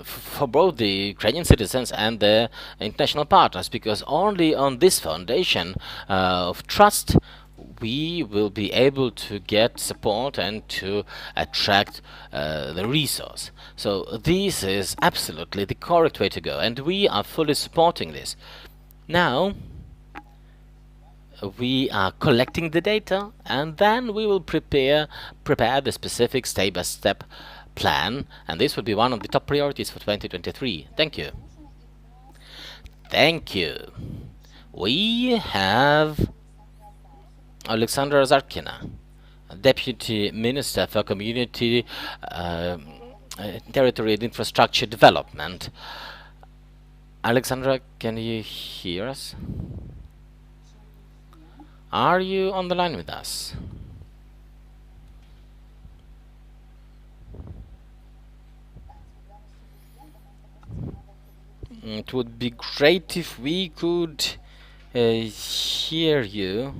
for both the Ukrainian citizens and the international partners, because only on this foundation of trust we will be able to get support and to attract the resource. So this is absolutely the correct way to go, and we are fully supporting this. Now we are collecting the data, and then we will prepare the specific step-by-step plan, and this will be one of the top priorities for 2023. Thank you. Thank you. We have Alexandra Zarkina, Deputy Minister for Community, Territory and Infrastructure Development. Alexandra, can you hear us? Are you on the line with us? It would be great if we could hear you,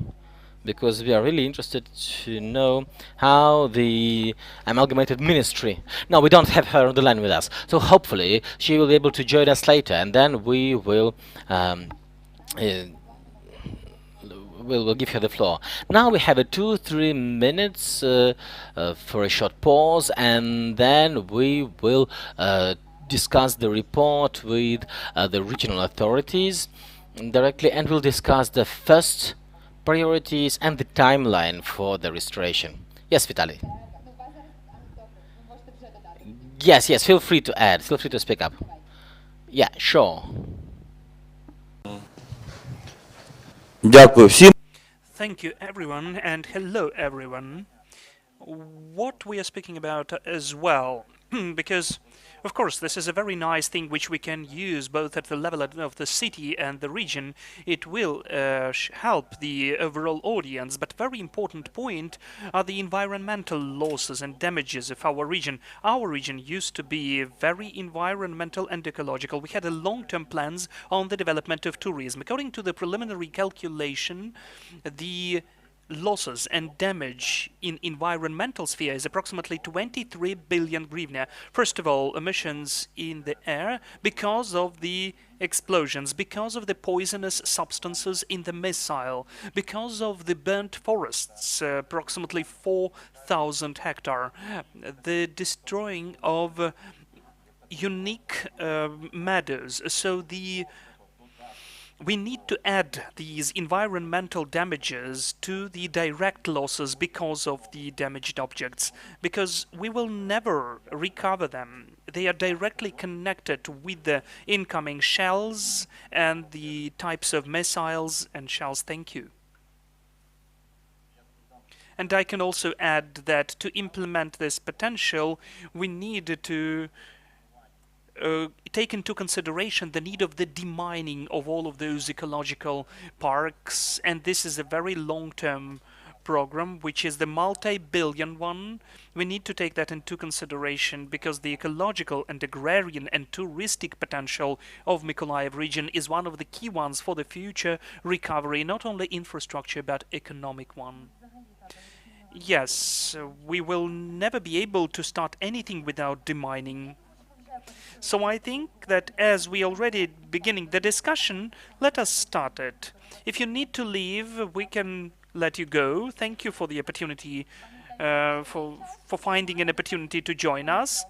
because we are really interested to know how the amalgamated ministry. No, we don't have her on the line with us, so hopefully she will be able to join us later, and then we will. Uh, we'll give her the floor. Now we have a 2-3 minutes for a short pause, and then we will discuss the report with the regional authorities directly, and we'll discuss the first priorities and the timeline for the restoration. Yes, Vitaly. Yes, yes. Feel free to add. Feel free to speak up. Yeah, sure. Дякую всім. Thank you, everyone, and hello, everyone. What we are speaking about as well, because of course this is a very nice thing which we can use both at the level of the city and the region. It will help the overall audience, but very important point are the environmental losses and damages of our region. Our region used to be very environmental and ecological. We had a long-term plans on the development of tourism. According to the preliminary calculation, the losses and damage in environmental sphere is approximately 23 billion hryvnia. First of all, emissions in the air because of the explosions, because of the poisonous substances in the missile, because of the burnt forests, approximately 4,000 hectare, the destroying of unique meadows. So we need to add these environmental damages to the direct losses because of the damaged objects, because we will never recover them. They are directly connected with the incoming shells and the types of missiles and shells. Thank you. And I can also add that to implement this potential, we need to take into consideration the need of the demining of all of those ecological parks, and this is a very long-term program, which is the multi-billion one. We need to take that into consideration because the ecological and agrarian and touristic potential of Mykolaiv region is one of the key ones for the future recovery, not only infrastructure but economic one. Yes, we will never be able to start anything without demining. So I think that as we already beginning the discussion, let us start it. If you need to leave, we can let you go. Thank you for the opportunity, for finding an opportunity to join us.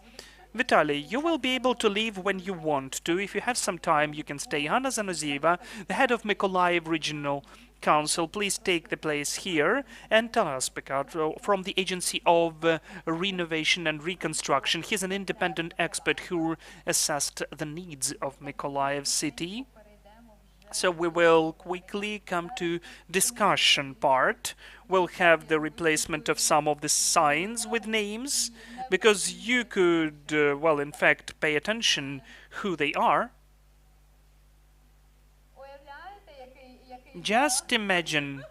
Vitaly, you will be able to leave when you want to. If you have some time, you can stay. Hanna Zanozieva, the head of Mykolaiv Regional Council, please take the place here. And Taras Pekar from the Agency of Renovation and Reconstruction. He's an independent expert who assessed the needs of Mykolaiv city. So we will quickly come to discussion part. We'll have the replacement of some of the signs with names, because you could, well, in fact, pay attention who they are. Just imagine.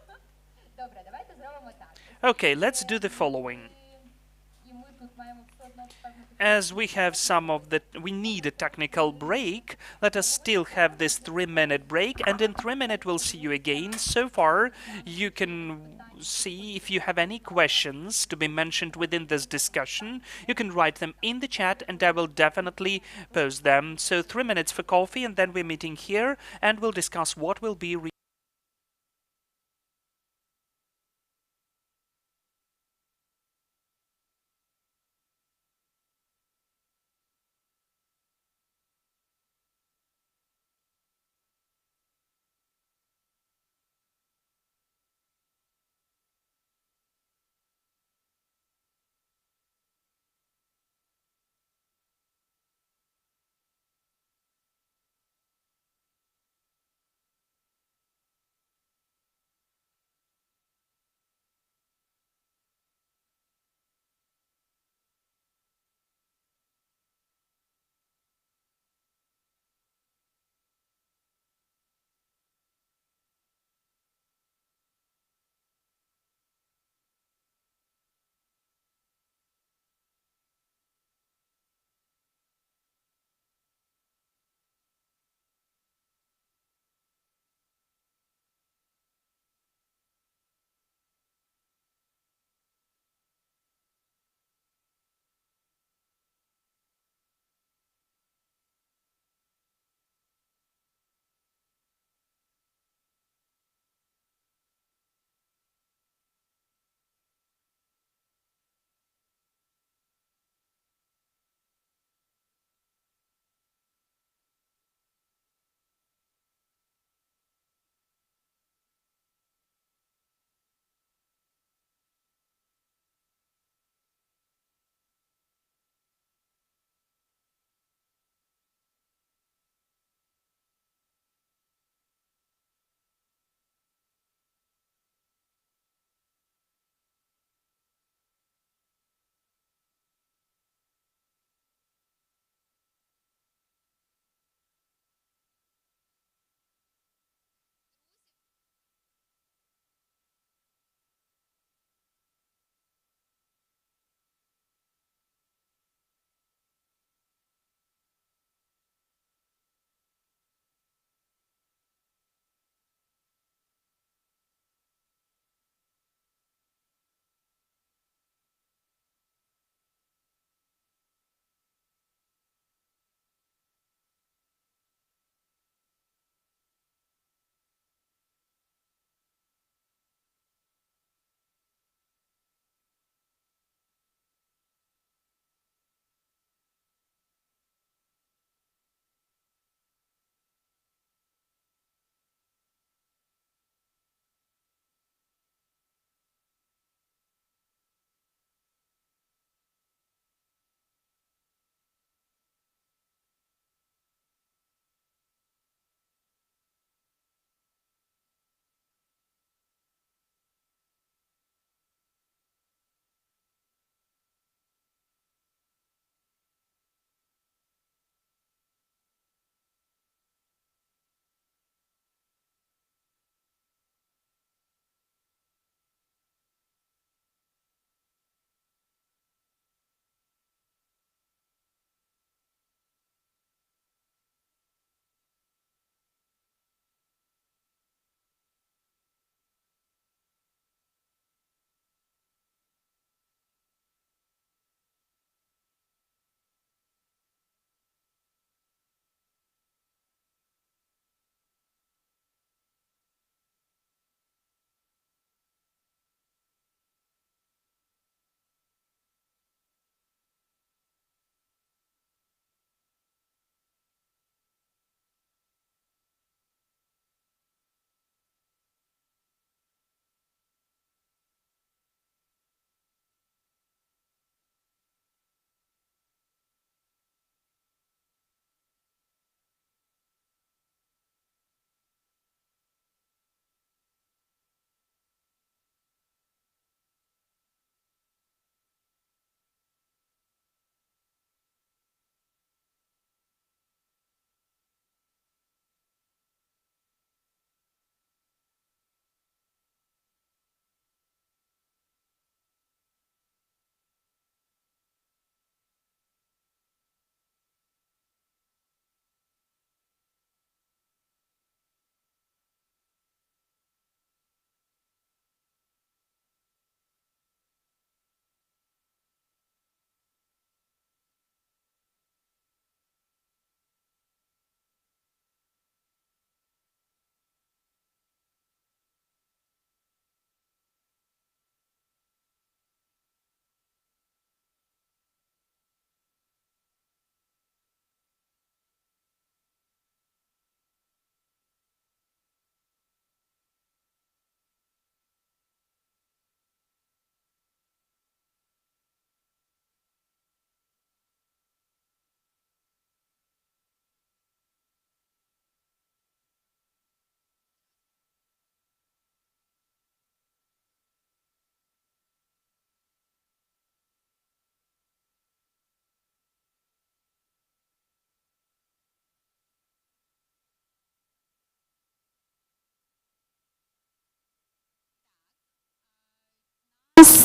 Okay, let's do the following. As we have we need a technical break, let us still have this 3-minute break, and in 3 minutes we'll see you again. So far, you can see if you have any questions to be mentioned within this discussion. You can write them in the chat, and I will definitely post them. So 3 minutes for coffee, and then we're meeting here, and we'll discuss what will be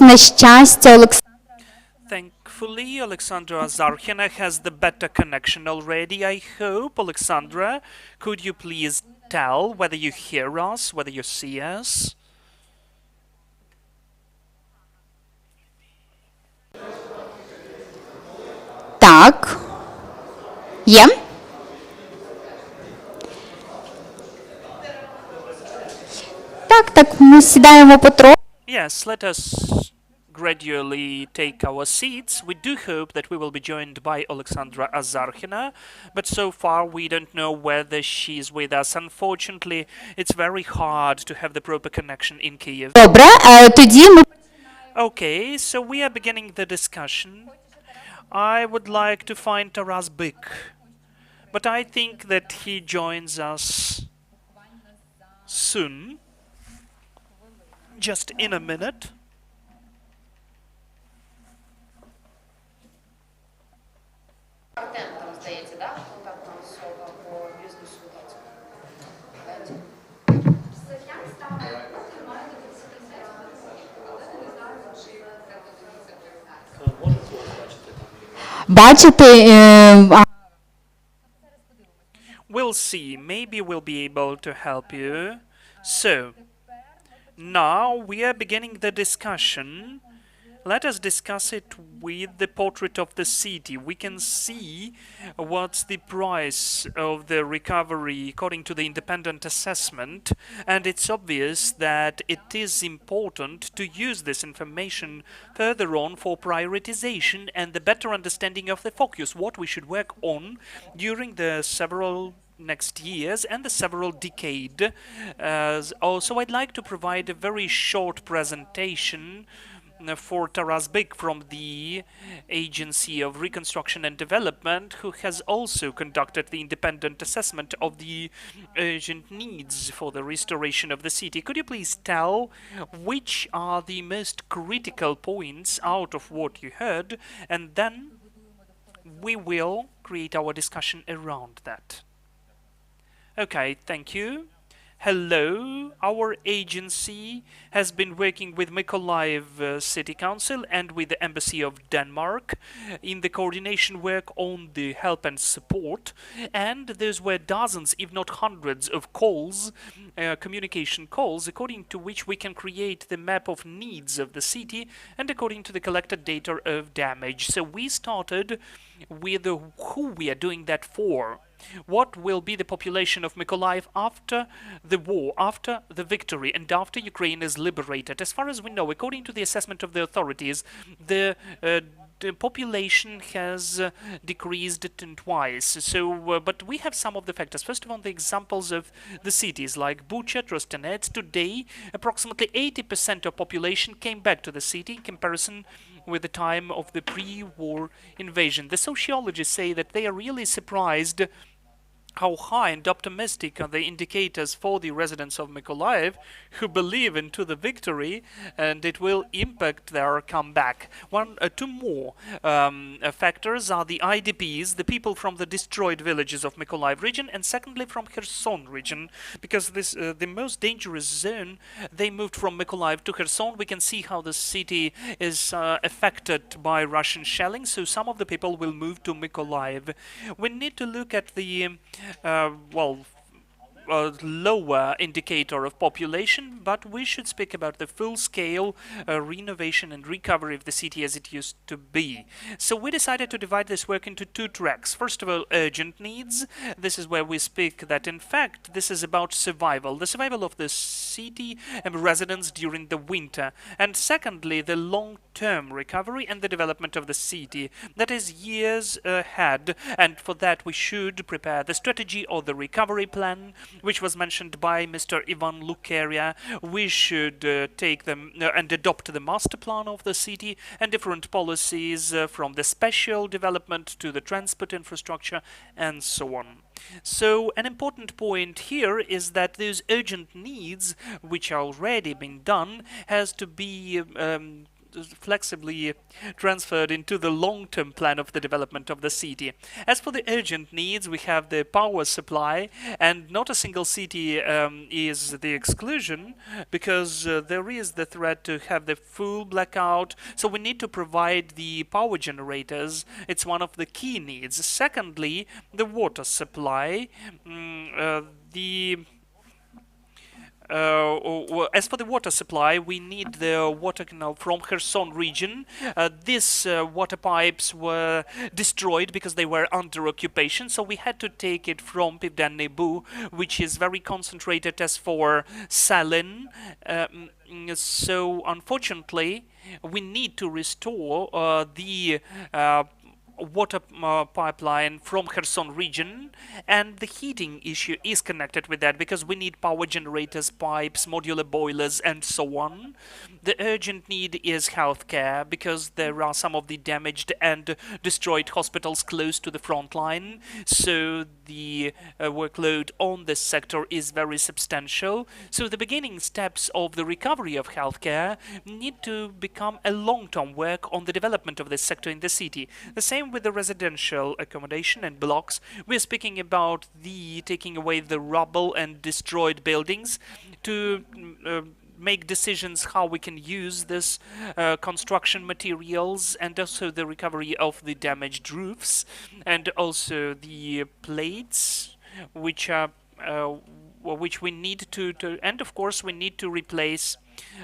нас, на щастя, Олександр. Thankfully, Alexandra Zarkina has the better connection already, I hope. Alexandra, could you please tell whether you hear us, whether you see us? Так. Є? Так, ми сідаємо потроху. Yes, let us gradually take our seats. We do hope that we will be joined by Alexandra Azarkhina, but so far we don't know whether she's with us. Unfortunately, it's very hard to have the proper connection in Kiev. Добре, тоді ми... Okay, so we are beginning the discussion. I would like to find Taras Byk, but I think that he joins us soon. Just in a minute. Бачите, We'll see. Maybe we'll be able to help you. So, now we are beginning the discussion. Let us discuss it with the portrait of the city. We can see what's the price of the recovery according to the independent assessment, and it's obvious that it is important to use this information further on for prioritization and the better understanding of the focus, what we should work on during the several next years and the several decade. Also, I'd like to provide a very short presentation for Taras Byk from the Agency of Reconstruction and Development, who has also conducted the independent assessment of the urgent needs for the restoration of the city. Could you please tell which are the most critical points out of what you heard, and then we will create our discussion around that. Okay, thank you. Hello, our agency has been working with Mykolaiv City Council and with the Embassy of Denmark in the coordination work on the help and support, and those were dozens, if not hundreds, of calls, communication calls, according to which we can create the map of needs of the city and according to the collected data of damage. So we started with who we are doing that for. What will be the population of Mykolaiv after the war, after the victory, and after Ukraine is liberated? As far as we know, according to the assessment of the authorities, the population has decreased twice. So, but we have some of the factors. First of all, the examples of the cities like Bucha, Trostenets. Today, approximately 80% of population came back to the city in comparison with the time of the pre-war invasion. The sociologists say that they are really surprised how high and optimistic are the indicators for the residents of Mykolaiv who believe into the victory and it will impact their comeback. Two more factors are the IDPs, the people from the destroyed villages of Mykolaiv region, and secondly from Kherson region, because this the most dangerous zone, they moved from Mykolaiv to Kherson. We can see how the city is affected by Russian shelling, so some of the people will move to Mykolaiv. We need to look at the lower indicator of population, but we should speak about the full-scale renovation and recovery of the city as it used to be. So we decided to divide this work into two tracks. First of all, urgent needs. This is where we speak that, in fact, this is about survival, the survival of the city and residents during the winter. And secondly, the long-term recovery and the development of the city. That is years ahead, and for that we should prepare the strategy or the recovery plan, which was mentioned by Mr. Ivan Lukeria. We should take them and adopt the master plan of the city and different policies from the special development to the transport infrastructure and so on. So an important point here is that those urgent needs, which are already been done, has to be flexibly transferred into the long-term plan of the development of the city. As for the urgent needs, we have the power supply, and not a single city is the exclusion, because there is the threat to have the full blackout, so we need to provide the power generators. It's one of the key needs. Secondly, the water supply. The as for the water supply, we need the water canal from Kherson region. These water pipes were destroyed because they were under occupation, so we had to take it from Pivdenny Bu, which is very concentrated as for Salin. So unfortunately, we need to restore the water pipeline from Kherson region, and the heating issue is connected with that because we need power generators, pipes, modular boilers, and so on. The urgent need is healthcare because there are some of the damaged and destroyed hospitals close to the front line, so the workload on this sector is very substantial. So the beginning steps of the recovery of healthcare need to become a long-term work on the development of this sector in the city. The same with the residential accommodation and blocks. We're speaking about the taking away the rubble and destroyed buildings to make decisions how we can use this construction materials, and also the recovery of the damaged roofs, and also the plates which are which we need to and of course we need to replace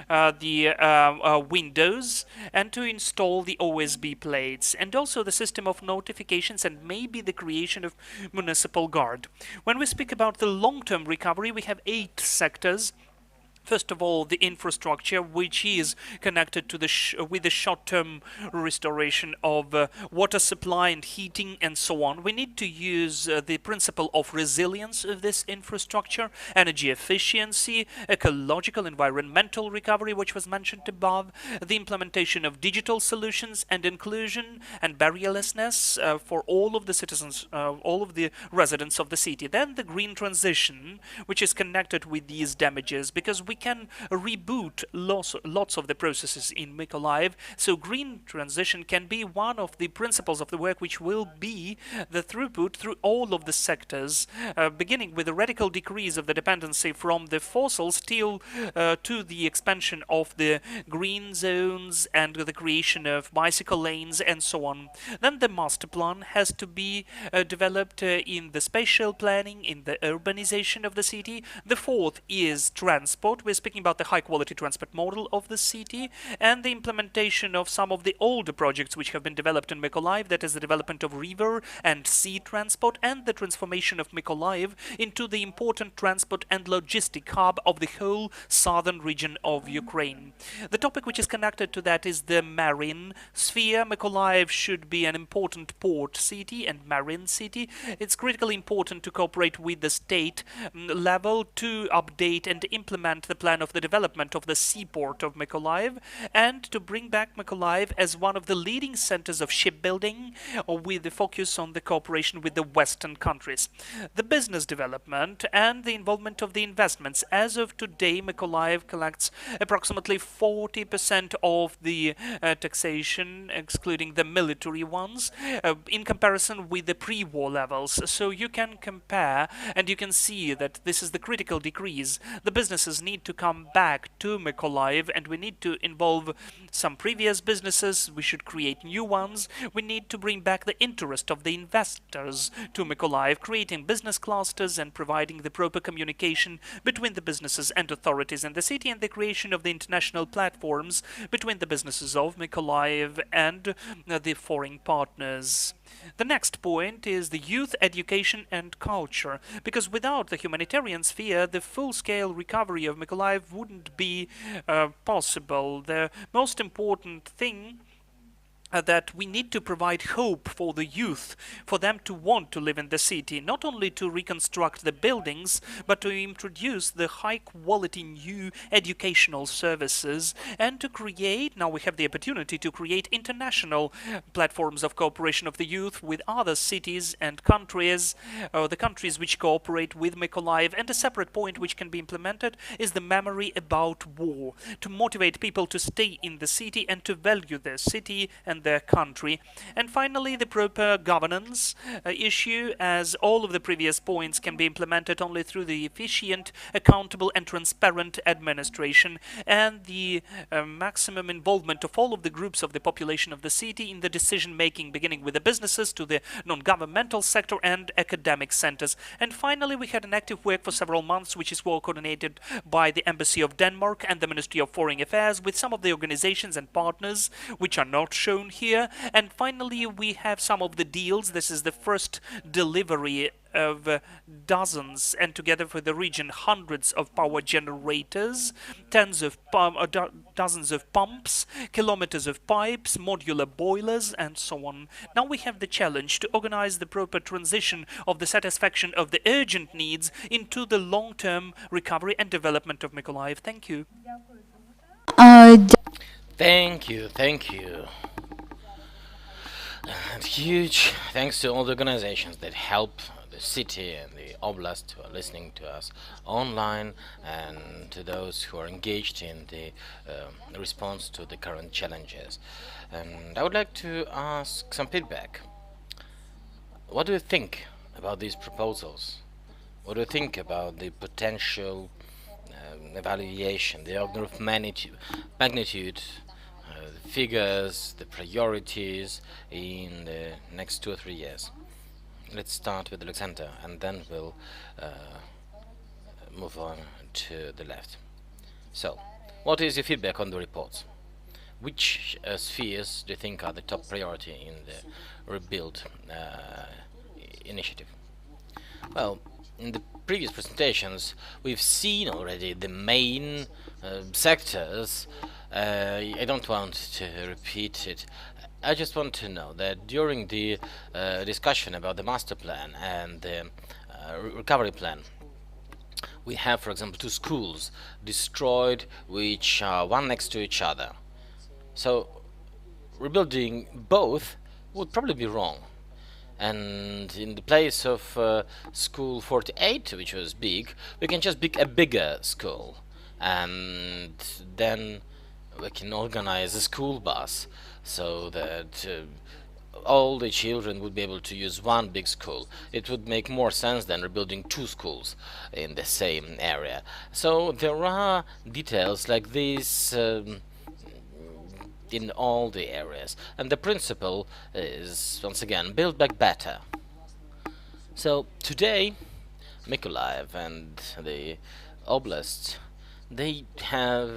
the windows and to install the OSB plates, and also the system of notifications, and maybe the creation of municipal guard. When we speak about the long-term recovery, we have 8 sectors. First of all, the infrastructure, which is connected to with the short-term restoration of water supply and heating and so on. We need to use the principle of resilience of this infrastructure, energy efficiency, ecological, environmental recovery, which was mentioned above, the implementation of digital solutions and inclusion and barrierlessness for all of the citizens, all of the residents of the city. Then the green transition, which is connected with these damages, because we can reboot lots of the processes in Mykolaiv. So green transition can be one of the principles of the work, which will be the throughput through all of the sectors, beginning with a radical decrease of the dependency from the fossils till to the expansion of the green zones and the creation of bicycle lanes and so on. Then the master plan has to be developed in the spatial planning, in the urbanization of the city. The fourth is transport. We're speaking about the high-quality transport model of the city, and the implementation of some of the older projects which have been developed in Mykolaiv, that is the development of river and sea transport, and the transformation of Mykolaiv into the important transport and logistic hub of the whole southern region of Ukraine. The topic which is connected to that is the marine sphere. Mykolaiv should be an important port city and marine city. It's critically important to cooperate with the state level to update and implement the plan of the development of the seaport of Mykolaiv, and to bring back Mykolaiv as one of the leading centers of shipbuilding, with the focus on the cooperation with the Western countries. The business development and the involvement of the investments. As of today, Mykolaiv collects approximately 40% of the taxation, excluding the military ones, in comparison with the pre-war levels. So you can compare, and you can see that this is the critical decrease. The businesses need to come back to Mykolaiv, and we need to involve some previous businesses. We should create new ones. We need to bring back the interest of the investors to Mykolaiv, creating business clusters and providing the proper communication between the businesses and authorities in the city, and the creation of the international platforms between the businesses of Mykolaiv and the foreign partners. The next point is the youth education and culture, because without the humanitarian sphere, the full-scale recovery of Mykolaiv wouldn't be possible. The most important thing that we need to provide hope for the youth, for them to want to live in the city, not only to reconstruct the buildings, but to introduce the high quality new educational services and to create, now we have the opportunity to create international platforms of cooperation of the youth with other cities and countries, the countries which cooperate with Mykolaiv. And a separate point which can be implemented is the memory about war, to motivate people to stay in the city and to value their city and their country. And finally, the proper governance issue, as all of the previous points can be implemented only through the efficient, accountable and transparent administration and the maximum involvement of all of the groups of the population of the city in the decision making, beginning with the businesses to the non-governmental sector and academic centers. And finally, we had an active work for several months, which is well coordinated by the Embassy of Denmark and the Ministry of Foreign Affairs with some of the organizations and partners which are not shown here. And finally, we have some of the deals. This is the first delivery of dozens, and together for the region, hundreds of power generators, dozens of pumps, kilometers of pipes, modular boilers, and so on. Now we have the challenge to organize the proper transition of the satisfaction of the urgent needs into the long-term recovery and development of Mykolaiv. Thank you. Thank you, thank you. And huge thanks to all the organizations that help the city and the oblast who are listening to us online, and to those who are engaged in the response to the current challenges. And I would like to ask some feedback. What do you think about these proposals? What do you think about the potential evaluation, the order of magnitude, the figures, the priorities in the next 2 or 3 years? Let's start with Alexander, and then we'll move on to the left. So, what is your feedback on the reports? Which spheres do you think are the top priority in the rebuild initiative? Well, in the previous presentations, we've seen already the main sectors. I don't want to repeat it. I just want to know that during the discussion about the master plan and the recovery plan, we have, for example, 2 schools destroyed, which are one next to each other. So rebuilding both would probably be wrong. And in the place of school 48, which was big, we can just pick a bigger school, and then we can organize a school bus so that all the children would be able to use one big school. It would make more sense than rebuilding 2 schools in the same area. So there are details like this in all the areas, and the principle is, once again, build back better. So today, Mykolaiv and the Oblast, they have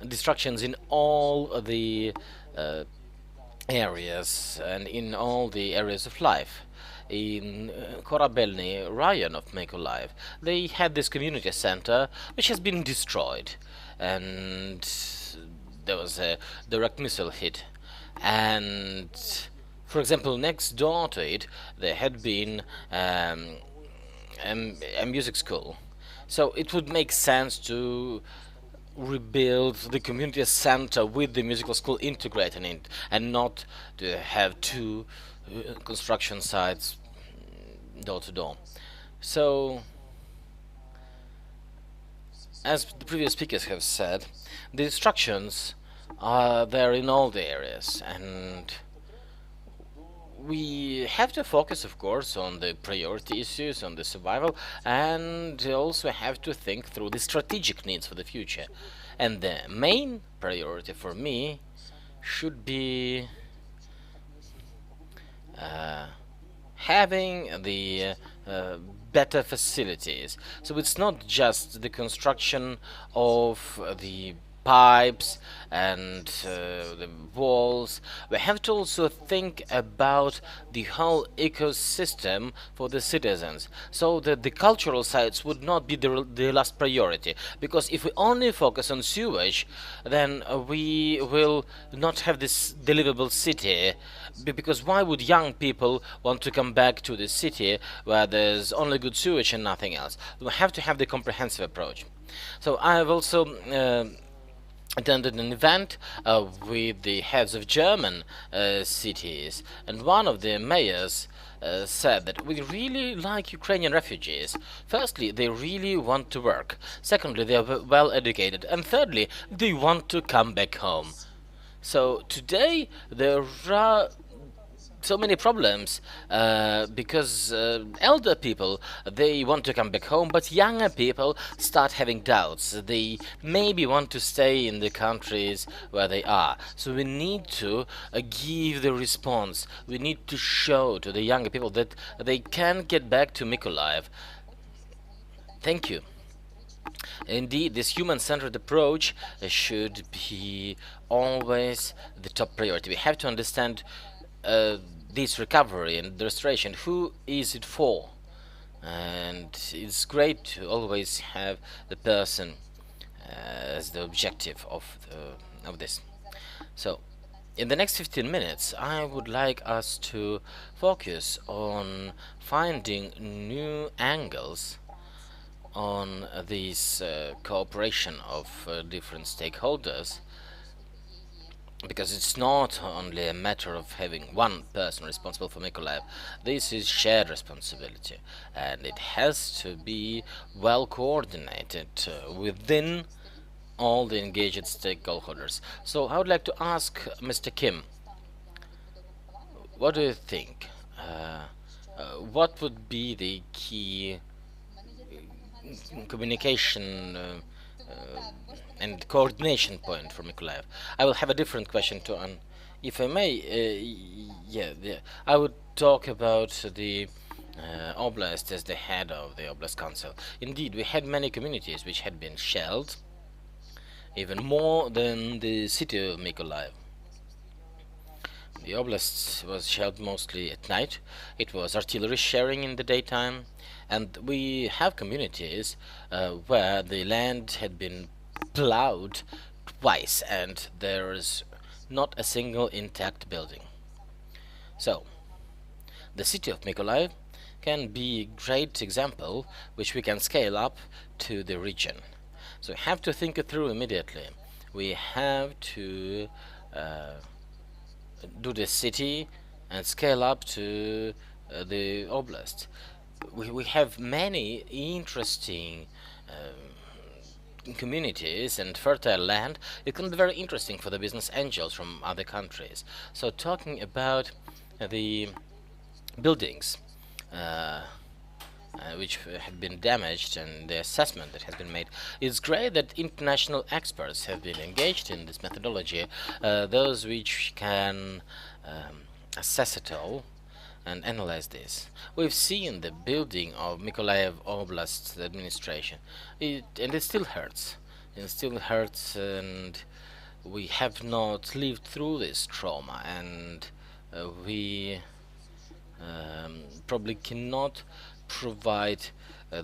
destructions in all the areas and in all the areas of life. In Korabelny Ryan of Mykolaiv, they had this community center which has been destroyed, and there was a direct missile hit. And for example, next door to it there had been a music school, so it would make sense to rebuild the community center with the musical school integrated in it, and not to have 2 construction sites door to door. So, as the previous speakers have said, the instructions are there in all the areas, and we have to focus, of course, on the priority issues, on the survival, and also have to think through the strategic needs for the future. And the main priority for me should be having the better facilities. So it's not just the construction of the pipes and the walls. We have to also think about the whole ecosystem for the citizens, so that the cultural sites would not be the last priority. Because if we only focus on sewage, then we will not have this livable city. Because why would young people want to come back to the city where there's only good sewage and nothing else? We have to have the comprehensive approach. So I have also attended an event with the heads of German cities, and one of the mayors said that we really like Ukrainian refugees. Firstly, they really want to work. Secondly, they are well educated. And thirdly, they want to come back home. So today there are so many problems because elder people, they want to come back home, but younger people start having doubts. They maybe want to stay in the countries where they are. So we need to give the response. We need to show to the younger people that they can get back to Mykolaiv. Thank you. Indeed, this human-centered approach should be always the top priority. We have to understand this recovery and the restoration. Who is it for? And it's great to always have the person as the objective of this. So, in the next 15 minutes, I would like us to focus on finding new angles on this cooperation of different stakeholders, because it's not only a matter of having one person responsible for Mykolaiv. This is shared responsibility, and it has to be well coordinated within all the engaged stakeholders. So I would like to ask Mr. Kim, what do you think? What would be the key communication and coordination point for Mykolaiv? I will have a different question to if I may. I would talk about the oblast as the head of the oblast council. Indeed, we had many communities which had been shelled, even more than the city of Mykolaiv. The oblast was shelled mostly at night. It was artillery sharing in the daytime, and we have communities where the land had been plowed twice and there is not a single intact building. So, the city of Mykolaiv can be a great example which we can scale up to the region. So we have to think it through immediately. We have to do the city and scale up to the oblast. We have many interesting communities and fertile land. It can be very interesting for the business angels from other countries. So talking about the buildings which have been damaged and the assessment that has been made, it's great that international experts have been engaged in this methodology, those which can assess it all and analyze this. We've seen the building of Mykolaiv Oblast administration, and it still hurts. And we have not lived through this trauma, and we probably cannot provide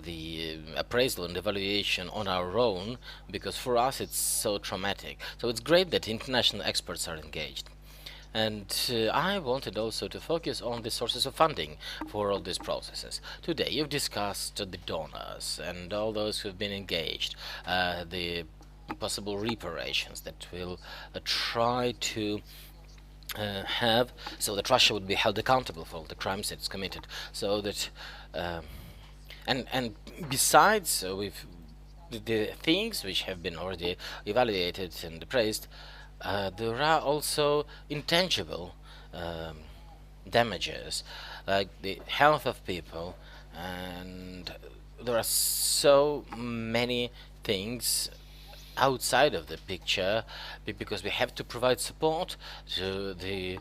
the appraisal and evaluation on our own, because for us it's so traumatic. So it's great that international experts are engaged. And I wanted also to focus on the sources of funding for all these processes. Today you've discussed the donors and all those who have been engaged, the possible reparations that will try to have, so that Russia would be held accountable for all the crimes it's committed, so that and besides with the things which have been already evaluated and appraised, there are also intangible damages, like the health of people, and there are so many things outside of the picture, because we have to provide support to the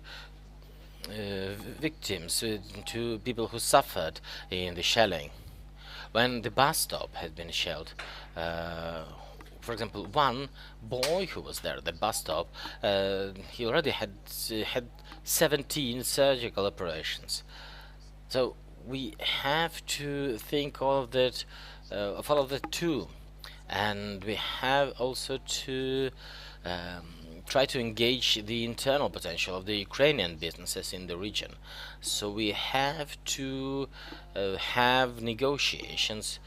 victims, to people who suffered in the shelling. When the bus stop had been shelled, for example, one boy who was there at the bus stop, he already had 17 surgical operations. So we have to think of all of that too, and we have also to try to engage the internal potential of the Ukrainian businesses in the region. So we have to have negotiations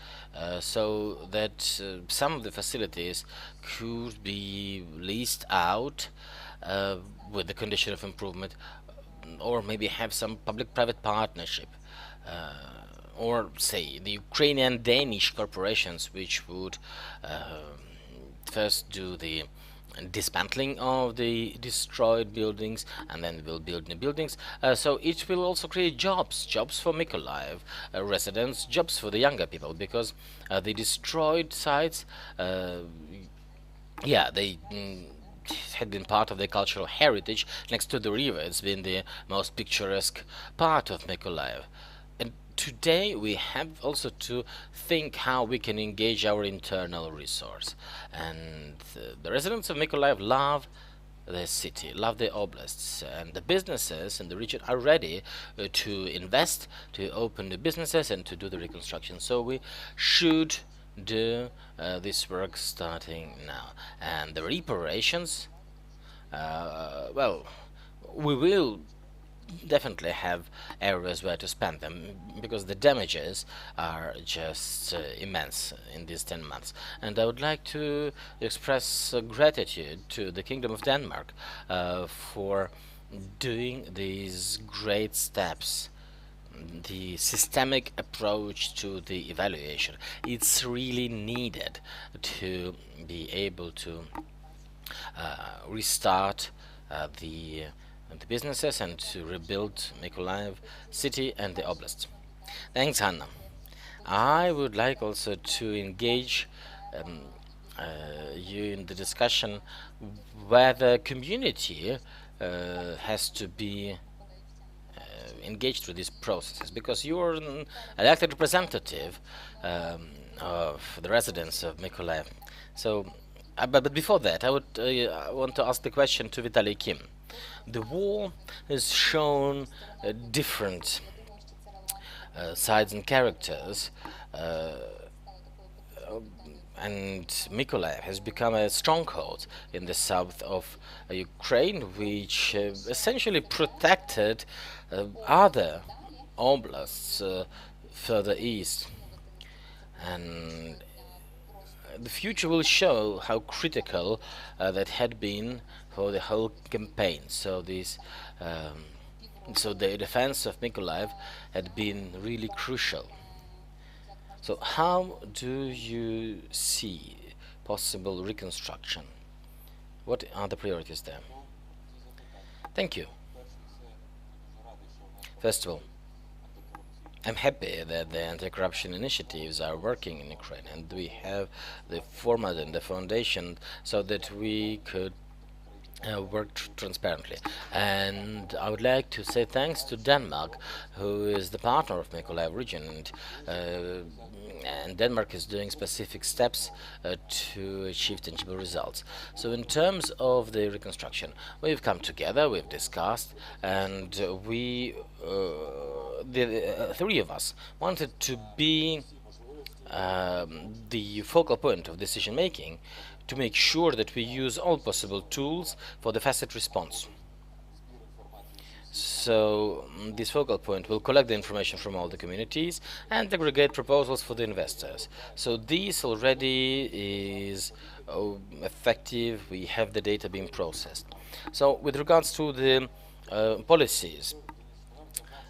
so that some of the facilities could be leased out with the condition of improvement, or maybe have some public-private partnership, or say the Ukrainian Danish corporations, which would first do the dismantling of the destroyed buildings and then will build new buildings. So it will also create jobs for Mykolaiv residents, jobs for the younger people, because the destroyed sites, yeah, they had been part of the cultural heritage next to the river. It's been the most picturesque part of Mykolaiv. And today we have also to think how we can engage our internal resource. And the residents of Mykolaiv love the city, love the oblasts, and the businesses in the region are ready to invest, to open the businesses and to do the reconstruction. So we should do this work starting now. And the reparations, well, we will definitely have areas where to spend them, because the damages are just immense in these 10 months. And I would like to express gratitude to the Kingdom of Denmark for doing these great steps. The systemic approach to the evaluation, it's really needed to be able to restart the businesses and to rebuild Mykolaiv city and the oblast. Thanks, Hanna. I would like also to engage you in the discussion whether community has to be engaged through these processes, because you're an elected representative of the residents of Mykolaiv. So, but before that, I would want to ask the question to Vitaly Kim. The war has shown different sides and characters, and Mykolaiv has become a stronghold in the south of Ukraine, which essentially protected other oblasts further east. And the future will show how critical that had been for the whole campaign. So this, so the defense of Mykolaiv had been really crucial. So how do you see possible reconstruction? What are the priorities there? Thank you. First of all, I'm happy that the anti-corruption initiatives are working in Ukraine, and we have the format and the foundation so that we could work transparently. And I would like to say thanks to Denmark, who is the partner of Mykolaiv region, and Denmark is doing specific steps to achieve tangible results. So in terms of the reconstruction, we've come together, we've discussed, and the three of us wanted to be the focal point of decision making, to make sure that we use all possible tools for the fastest response. So this focal point will collect the information from all the communities and aggregate proposals for the investors. So this already is effective. We have the data being processed. So with regards to the policies,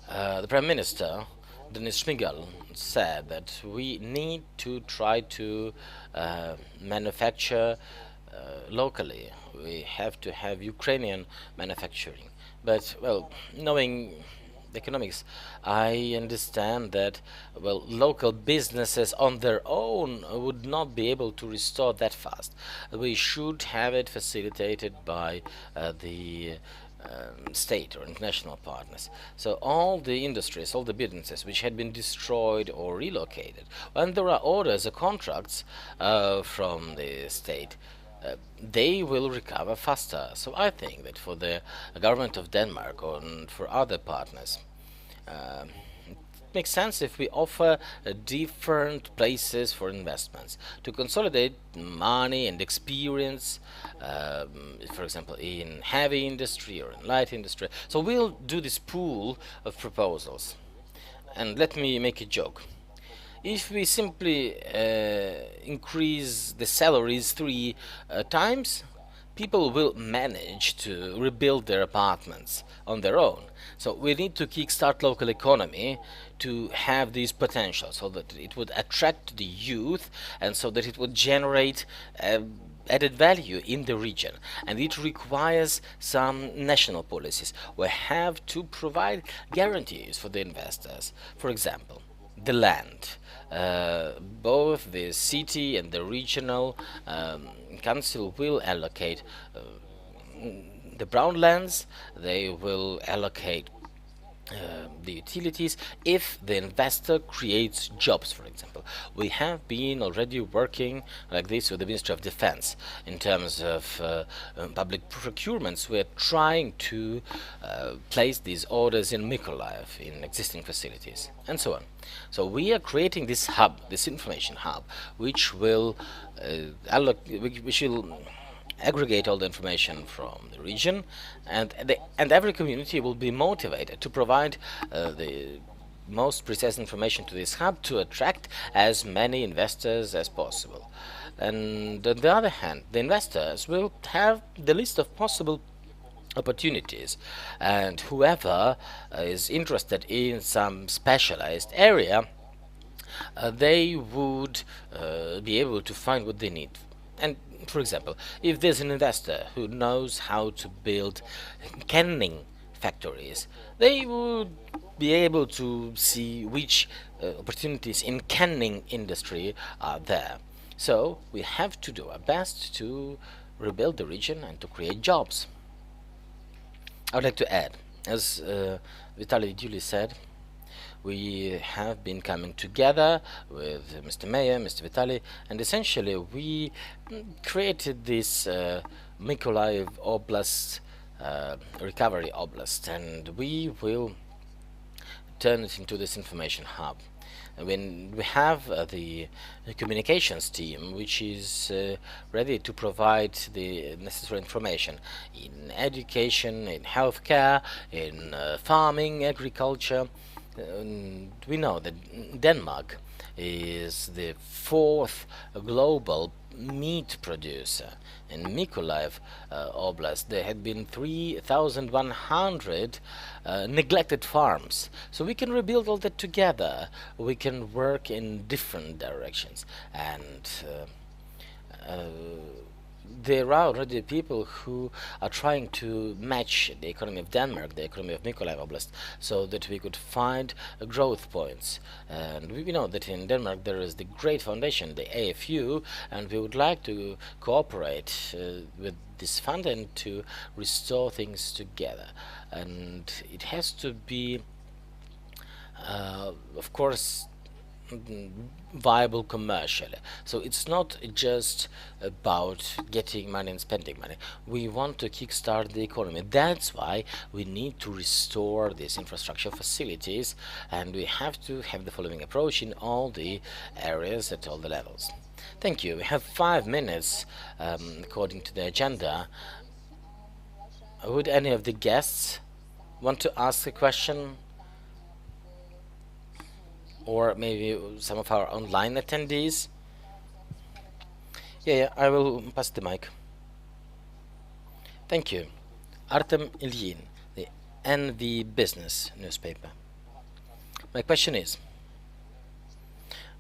the Prime Minister Denis Shmyhal said that we need to try to manufacture locally. We have to have Ukrainian manufacturing. But, well, knowing economics, I understand that, well, local businesses on their own would not be able to restore that fast. We should have it facilitated by the state or international partners. So all the industries, all the businesses which had been destroyed or relocated, when there are orders or contracts from the state, they will recover faster. So I think that for the government of Denmark or for other partners, um, it makes sense if we offer different places for investments to consolidate money and experience, for example, in heavy industry or in light industry. So we'll do this pool of proposals. And let me make a joke. If we simply increase the salaries 3 times, people will manage to rebuild their apartments on their own. So we need to kickstart local economy to have this potential, so that it would attract the youth and so that it would generate added value in the region. And it requires some national policies. We have to provide guarantees for the investors. For example, the land. Both the city and the regional council will allocate the brown lands, they will allocate the utilities if the investor creates jobs, for example. We have been already working like this with the Ministry of Defense in terms of public procurements. We're trying to place these orders in Mykolaiv, in existing facilities, and so on. So we are creating this hub, this information hub, which will which will aggregate all the information from the region, and every community will be motivated to provide the most precise information to this hub to attract as many investors as possible. And on the other hand, the investors will have the list of possible opportunities, and whoever is interested in some specialized area, they would be able to find what they need. And for example, if there's an investor who knows how to build canning factories, they would be able to see which opportunities in canning industry are there. So we have to do our best to rebuild the region and to create jobs. I would like to add, as Vitaly duly said, we have been coming together with Mr. Mayor, Mr. Vitaly, and essentially we created this Mykolaiv Oblast, recovery oblast, and we will turn it into this information hub. When we have the communications team, which is ready to provide the necessary information in education, in healthcare, in farming, agriculture. We know that Denmark is the 4th global meat producer. In Mykolaiv Oblast, there had been 3,100 neglected farms. So we can rebuild all that together. We can work in different directions. And there are already people who are trying to match the economy of Denmark, the economy of Mykolaiv Oblast, so that we could find growth points. And we know that in Denmark there is the great foundation, the AFU, and we would like to cooperate with this fund and to restore things together. And it has to be, of course, viable commercially. So it's not just about getting money and spending money. We want to kickstart the economy. That's why we need to restore these infrastructure facilities, and we have to have the following approach in all the areas at all the levels. Thank you. We have 5 minutes according to the agenda. Would any of the guests want to ask a question? Or maybe some of our online attendees? Yeah, I will pass the mic. Thank you. Artem Ilyin, the NV Business newspaper. My question is,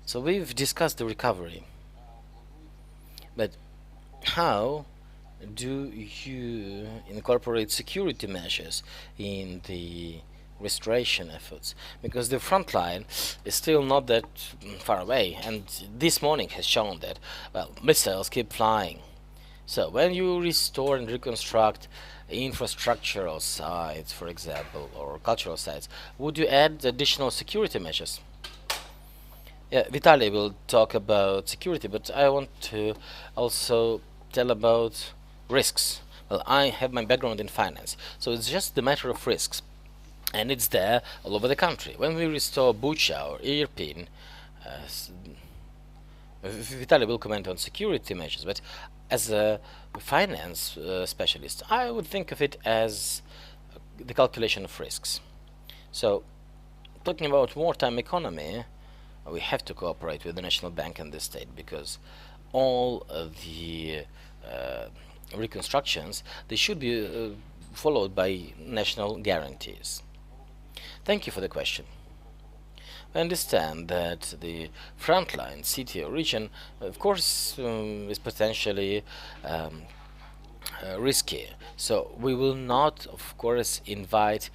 so we've discussed the recovery, but how do you incorporate security measures in the restoration efforts? Because the front line is still not that far away, and this morning has shown that, well, missiles keep flying. So when you restore and reconstruct infrastructural sites, for example, or cultural sites, would you add additional security measures? Yeah, Vitaly will talk about security, but I want to also tell about risks. Well, I have my background in finance, so it's just the matter of risks, and it's there all over the country. When we restore Bucha or Irpin, Vitaly will comment on security measures, but as a finance specialist, I would think of it as the calculation of risks. So, talking about wartime economy, we have to cooperate with the National Bank and the state, because all of the reconstructions, they should be followed by national guarantees. Thank you for the question. I understand that the frontline city or region, of course, is potentially risky. So we will not, of course, invite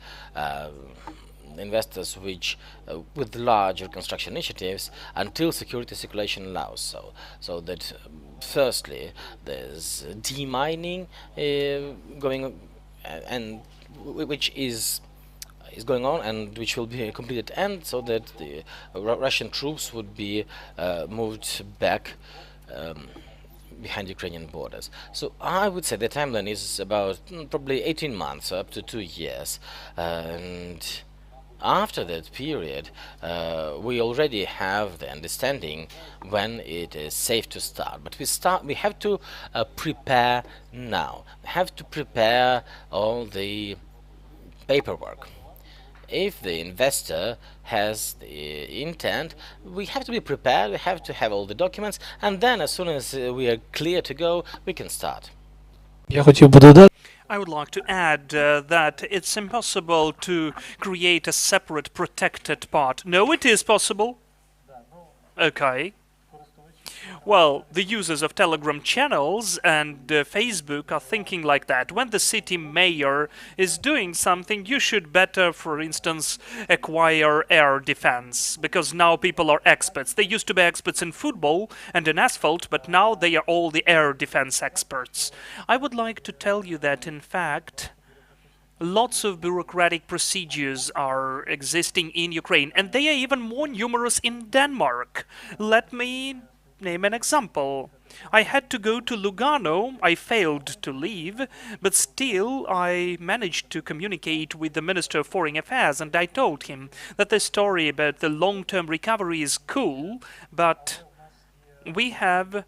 investors with larger construction initiatives until security circulation allows. So that firstly there's demining going and which is going on and which will be completed, and so that the Russian troops would be moved back behind Ukrainian borders. So I would say the timeline is about probably 18 months, up to 2 years, and after that period, we already have the understanding when it is safe to start. But we have to prepare now. We have to prepare all the paperwork. If the investor has the intent, we have to be prepared, we have to have all the documents, and then as soon as we are clear to go, we can start. Я хотів би додати. I would like to add that it's impossible to create a separate protected part. No, it is possible. Okay. Well, the users of Telegram channels and Facebook are thinking like that. When the city mayor is doing something, you should better, for instance, acquire air defense, because now people are experts. They used to be experts in football and in asphalt, but now they are all the air defense experts. I would like to tell you that, in fact, lots of bureaucratic procedures are existing in Ukraine, and they are even more numerous in Denmark. Let me name an example. I had to go to Lugano. I failed to leave, but still I managed to communicate with the Minister of Foreign Affairs, and I told him that the story about the long-term recovery is cool, but we have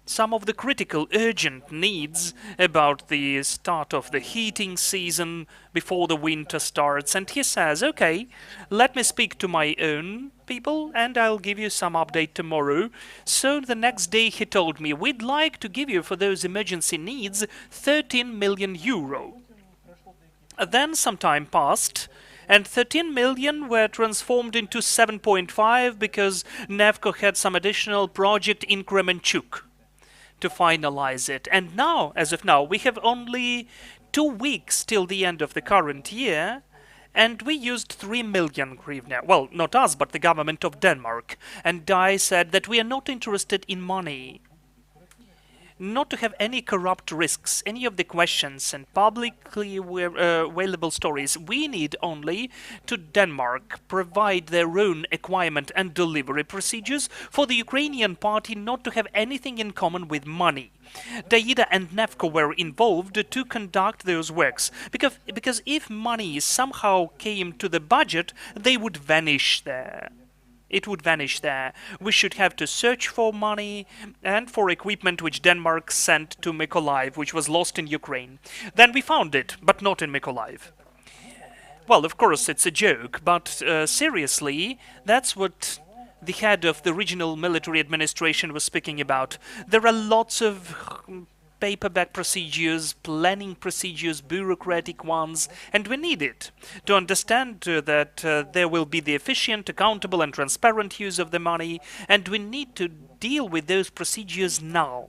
some of the critical urgent needs about the start of the heating season before the winter starts. And he says, okay, let me speak to my own people and I'll give you some update tomorrow. So the next day he told me, we'd like to give you for those emergency needs 13 million euro. Then some time passed, and 13 million were transformed into 7.5 because Nevco had some additional project in Kremenchuk to finalize it. And now, as of now, we have only 2 weeks till the end of the current year, and we used 3 million hryvnia. Well, not us, but the government of Denmark. And I said that we are not interested in money, not to have any corrupt risks, any of the questions and publicly available stories. We need only to Denmark provide their own acquirement and delivery procedures for the Ukrainian party not to have anything in common with money. Daida and Nevco were involved to conduct those works, because if money somehow came to the budget, they would vanish there. It would vanish there. We should have to search for money and for equipment which Denmark sent to Mykolaiv, which was lost in Ukraine. Then we found it, but not in Mykolaiv. Well, of course, it's a joke, but seriously, that's what the head of the regional military administration was speaking about. There are lots of paperback procedures, planning procedures, bureaucratic ones, and we need it to understand that there will be the efficient, accountable and transparent use of the money, and we need to deal with those procedures now.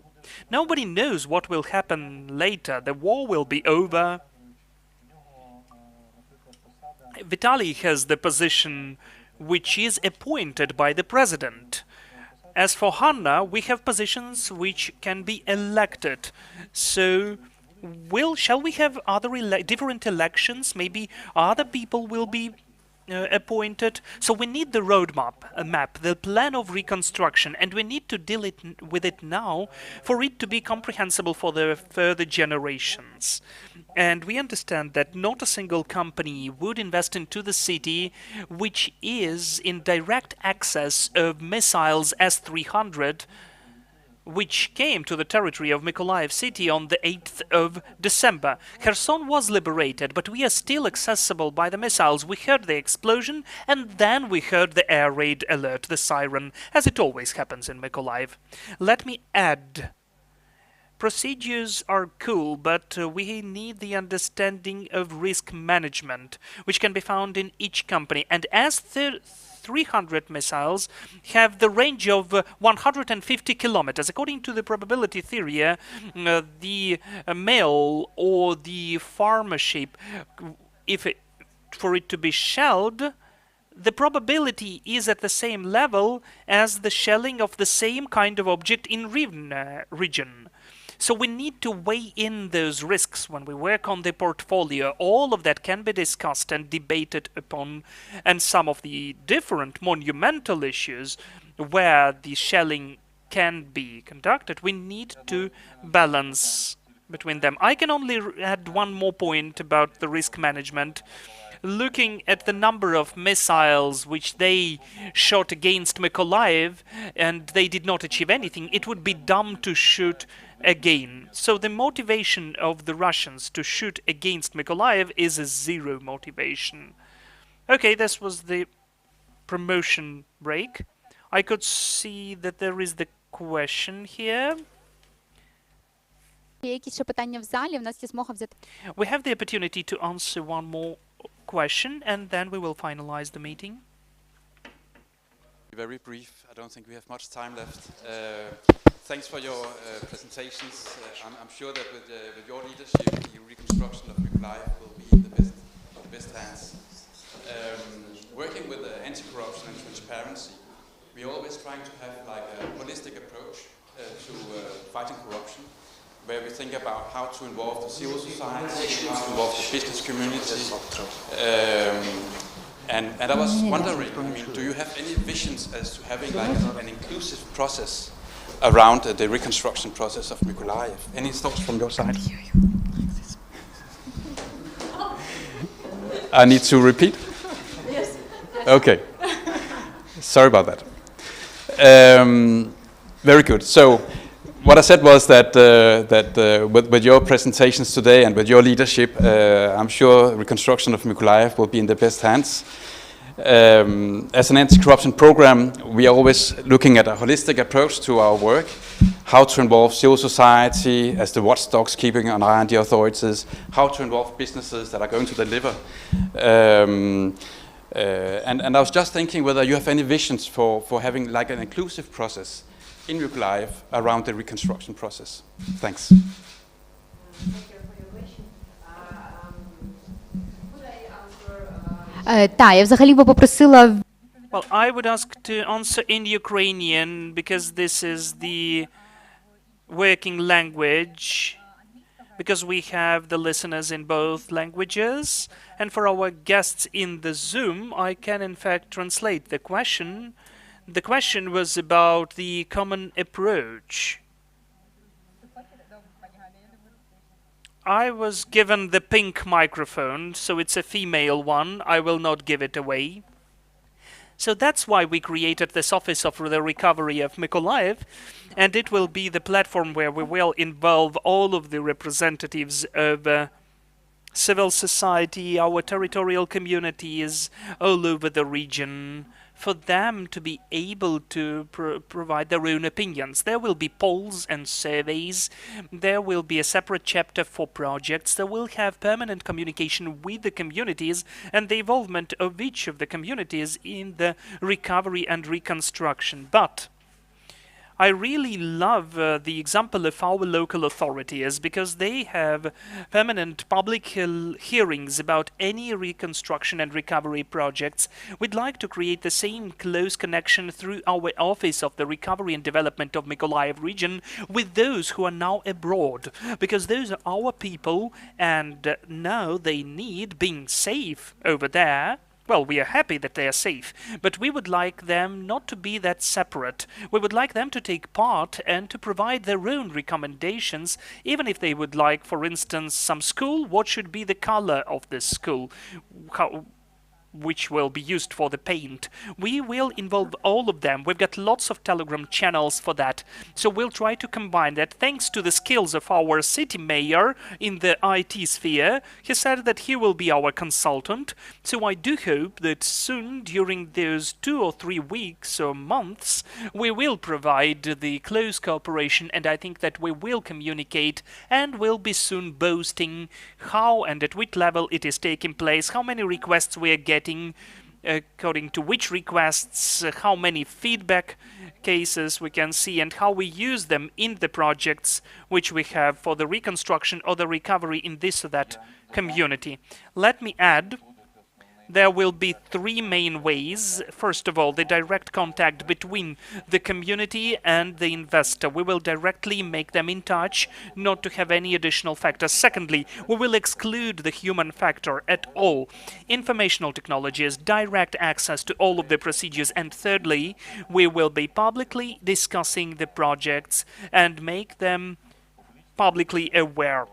Nobody knows what will happen later. The war will be over. Vitaly has the position which is appointed by the president. As for Hanna, we have positions which can be elected, so Shall we have other different elections? Maybe other people will be appointed. So we need the roadmap, a map, the plan of reconstruction, and we need to deal with it now for it to be comprehensible for the further generations. And we understand that not a single company would invest into the city which is in direct access of missiles S-300 which came to the territory of Mykolaiv city on the 8th of December. Kherson was liberated, but we are still accessible by the missiles. We heard the explosion, and then we heard the air raid alert, the siren, as it always happens in Mykolaiv. Let me add, procedures are cool, but we need the understanding of risk management, which can be found in each company. And as 300 missiles have the range of 150 kilometers. According to the probability theory, the male or the farmer sheep, for it to be shelled, the probability is at the same level as the shelling of the same kind of object in region. So we need to weigh in those risks when we work on the portfolio. All of that can be discussed and debated upon, and some of the different monumental issues where the shelling can be conducted, we need to balance between them. I can only add one more point about the risk management. Looking at the number of missiles which they shot against Mykolaiv and they did not achieve anything, it would be dumb to shoot again. So the motivation of the Russians to shoot against Mykolaiv is a zero motivation. Okay, this was the promotion break. I could see that there is the question here. Є якісь ще питання в залі? У нас є змога взяти. We have the opportunity to answer one more question and then we will finalize the meeting. Very brief. I don't think we have much time left. Thanks for your presentations. I'm sure that with your leadership, the reconstruction of Mykolaiv will be in the best hands. Working with anti-corruption and transparency, we're always trying to have like a holistic approach to fighting corruption, where we think about how to involve the civil society, how to involve the business community. And I was wondering, I mean, do you have any visions as to having like an inclusive process around the reconstruction process of Mykolaiv? Any thoughts from your side? I need to repeat? Yes. Okay. Sorry about that. Very good. So what I said was that with your presentations today and with your leadership, I'm sure reconstruction of Mykolaiv will be in the best hands. As an anti-corruption program, we are always looking at a holistic approach to our work, how to involve civil society as the watchdogs keeping an eye on the authorities, how to involve businesses that are going to deliver. And I was just thinking whether you have any visions for having like an inclusive process in Mykolaiv around the reconstruction process. Thanks. Thank you for your question. Could I answer? Та, я взагалі би попросила. Well, I would ask to answer in Ukrainian because this is the working language, because we have the listeners in both languages. And for our guests in the Zoom, I can in fact translate the question. The question was about the common approach. I was given the pink microphone, so it's a female one. I will not give it away. So that's why we created this Office of the Recovery of Mykolaiv, and it will be the platform where we will involve all of the representatives of civil society, our territorial communities all over the region, for them to be able to provide their own opinions. There will be polls and surveys. There will be a separate chapter for projects. There will have permanent communication with the communities and the involvement of each of the communities in the recovery and reconstruction. But I really love the example of our local authorities because they have permanent public hearings about any reconstruction and recovery projects. We'd like to create the same close connection through our Office of the Recovery and Development of Mykolaiv region with those who are now abroad, because those are our people and now they need being safe over there. Well, we are happy that they are safe, but we would like them not to be that separate. We would like them to take part and to provide their own recommendations, even if they would like, for instance, some school, what should be the color of this school, which will be used for the paint. We will involve all of them. We've got lots of Telegram channels for that. So we'll try to combine that. Thanks to the skills of our city mayor in the IT sphere, he said that he will be our consultant. So I do hope that soon, during those 2 or 3 weeks or months, we will provide the close cooperation, and I think that we will communicate and will be soon boasting how and at which level it is taking place, how many requests we are getting, according to which requests, how many feedback cases we can see, and how we use them in the projects which we have for the reconstruction or the recovery in this or that community. Let me add, there will be 3 main ways. First of all, the direct contact between the community and the investor. We will directly make them in touch, not to have any additional factors. Secondly, we will exclude the human factor at all. Informational technologies, direct access to all of the procedures. And thirdly, we will be publicly discussing the projects and make them publicly aware.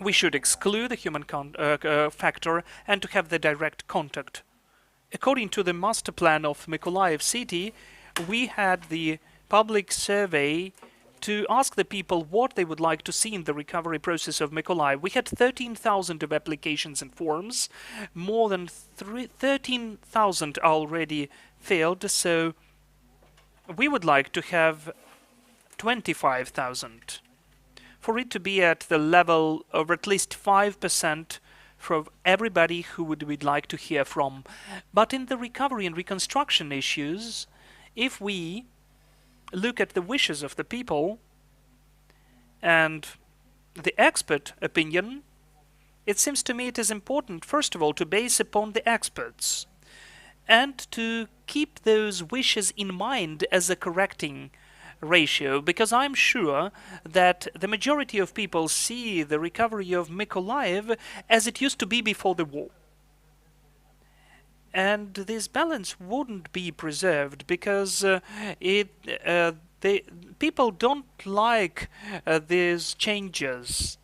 We should exclude the human factor and to have the direct contact. According to the master plan of Mykolaiv city, we had the public survey to ask the people what they would like to see in the recovery process of Mykolaiv. We had 13,000 of applications and forms. More than 13,000 already filled, so we would like to have 25,000. For it to be at the level of at least 5% from everybody who we'd like to hear from. But in the recovery and reconstruction issues, if we look at the wishes of the people and the expert opinion, it seems to me it is important, first of all, to base upon the experts and to keep those wishes in mind as a correcting ratio, because I'm sure that the majority of people see the recovery of Mykolaiv as it used to be before the war. And this balance wouldn't be preserved because people don't like these changes.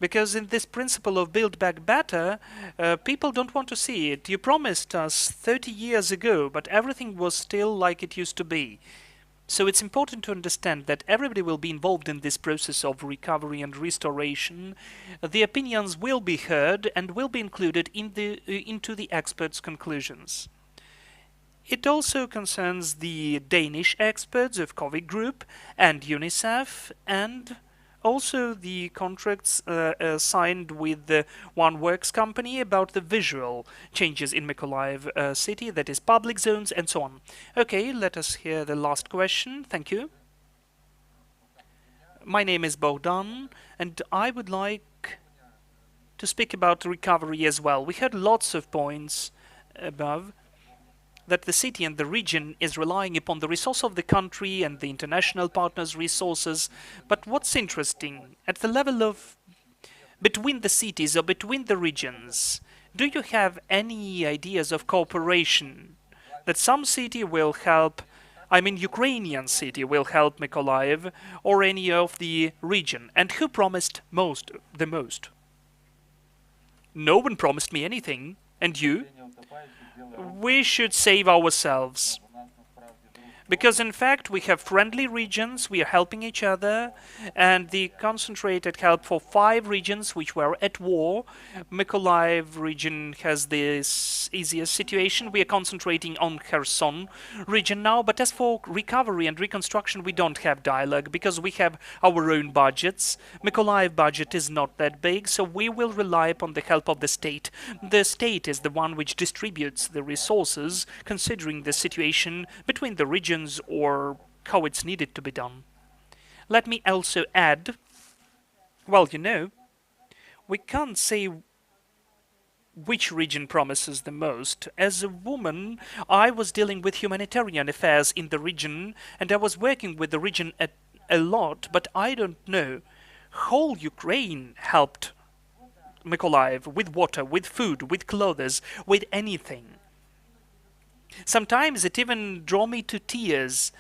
Because in this principle of build back better, people don't want to see it. You promised us 30 years ago, but everything was still like it used to be. So it's important to understand that everybody will be involved in this process of recovery and restoration. The opinions will be heard and will be included into the experts' conclusions. It also concerns the Danish experts of COVID Group and UNICEF, and also the contracts signed with the One Works company about the visual changes in Mykolaiv city, that is public zones and so on. Okay, let us hear the last question. Thank you. My name is Bogdan, and I would like to speak about recovery as well. We had lots of points above that the city and the region is relying upon the resource of the country and the international partners' resources. But what's interesting, at the level of between the cities or between the regions, do you have any ideas of cooperation? That some city will help, I mean Ukrainian city will help Mykolaiv, or any of the region? And who promised the most? No one promised me anything. And you? We should save ourselves. Because in fact we have friendly regions, we are helping each other, and the concentrated help for 5 regions which were at war. Mykolaiv region has this easiest situation. We are concentrating on Kherson region now, but as for recovery and reconstruction we don't have dialogue because we have our own budgets. Mykolaiv budget is not that big, so we will rely upon the help of the state. The state is the one which distributes the resources considering the situation between the regions or how it's needed to be done. Let me also add, well, we can't say which region promises the most. As a woman, I was dealing with humanitarian affairs in the region, and I was working with the region a lot, but I don't know. Whole Ukraine helped Mykolaiv with water, with food, with clothes, with anything. Sometimes it even drew me to tears.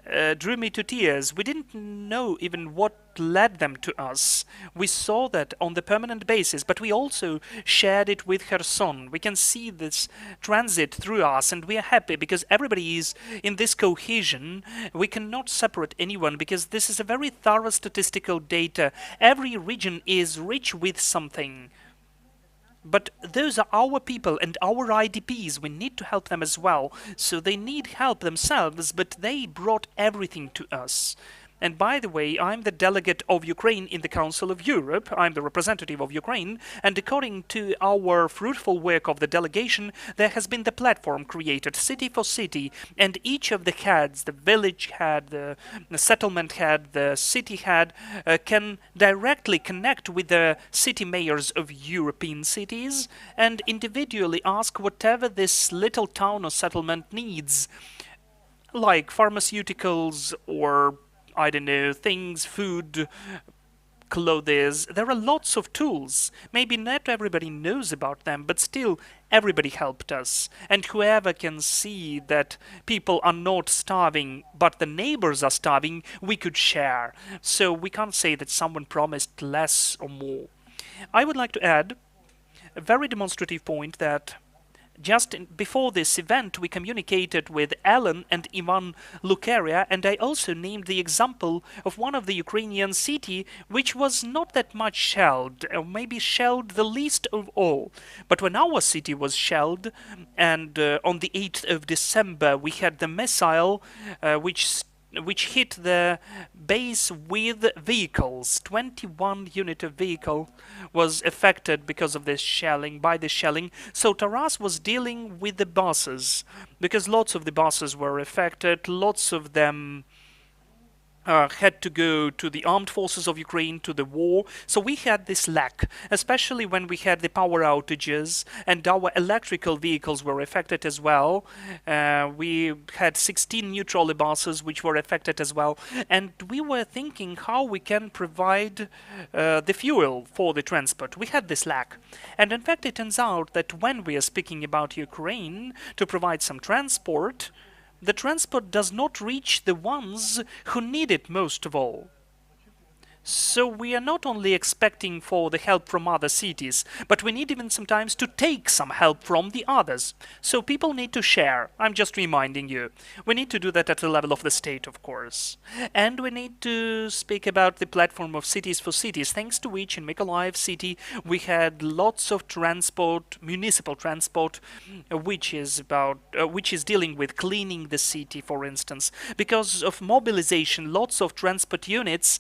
We didn't know even what led them to us. We saw that on the permanent basis, but we also shared it with Kherson. We can see this transit through us, and we are happy because everybody is in this cohesion. We cannot separate anyone because this is a very thorough statistical data. Every region is rich with something. But those are our people and our IDPs. We need to help them as well. So they need help themselves, but they brought everything to us. And by the way, I'm the delegate of Ukraine in the Council of Europe. I'm the representative of Ukraine. And according to our fruitful work of the delegation, there has been the platform created, city for city. And each of the heads, the village head, the settlement head, the city head, can directly connect with the city mayors of European cities and individually ask whatever this little town or settlement needs, like pharmaceuticals or I don't know, things, food, clothes. There are lots of tools. Maybe not everybody knows about them, but still everybody helped us. And whoever can see that people are not starving, but the neighbors are starving, we could share. So we can't say that someone promised less or more. I would like to add a very demonstrative point that just before this event, we communicated with Alan and Ivan Lukeria, and I also named the example of one of the Ukrainian city which was not that much shelled, or maybe shelled the least of all. But when our city was shelled, and on the 8th of December we had the missile which hit the base with vehicles. 21 unit of vehicle was affected because of this shelling, by the shelling. So Taras was dealing with the buses, because lots of the buses were affected, lots of them had to go to the armed forces of Ukraine, to the war. So we had this lack, especially when we had the power outages and our electrical vehicles were affected as well. We had 16 new trolleybuses which were affected as well. And we were thinking how we can provide the fuel for the transport. We had this lack. And in fact, it turns out that when we are speaking about Ukraine to provide some transport, the transport does not reach the ones who need it most of all. So we are not only expecting for the help from other cities, but we need even sometimes to take some help from the others. So people need to share. I'm just reminding you. We need to do that at the level of the state, of course. And we need to speak about the platform of cities for cities, thanks to which in Mykolaiv city we had lots of transport, municipal transport, which is dealing with cleaning the city, for instance. Because of mobilization, lots of transport units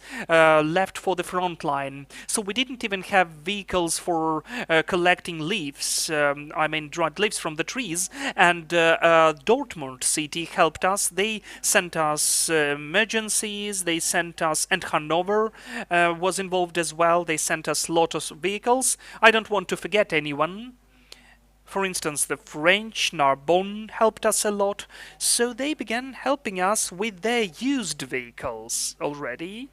left for the front line. So we didn't even have vehicles for collecting leaves, dried leaves from the trees. And Dortmund city helped us. They sent us emergencies, they sent us, and Hanover was involved as well. They sent us lots of vehicles. I don't want to forget anyone. For instance, the French, Narbonne, helped us a lot. So they began helping us with their used vehicles already.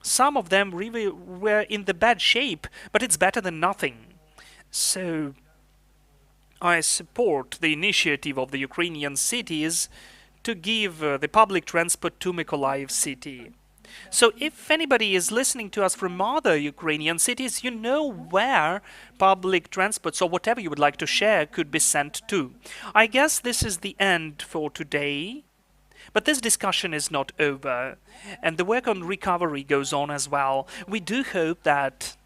Some of them really were in the bad shape, but it's better than nothing. So I support the initiative of the Ukrainian cities to give the public transport to Mykolaiv city. So if anybody is listening to us from other Ukrainian cities, you know where public transports or whatever you would like to share could be sent to. I guess this is the end for today. But this discussion is not over, and the work on recovery goes on as well. We do hope that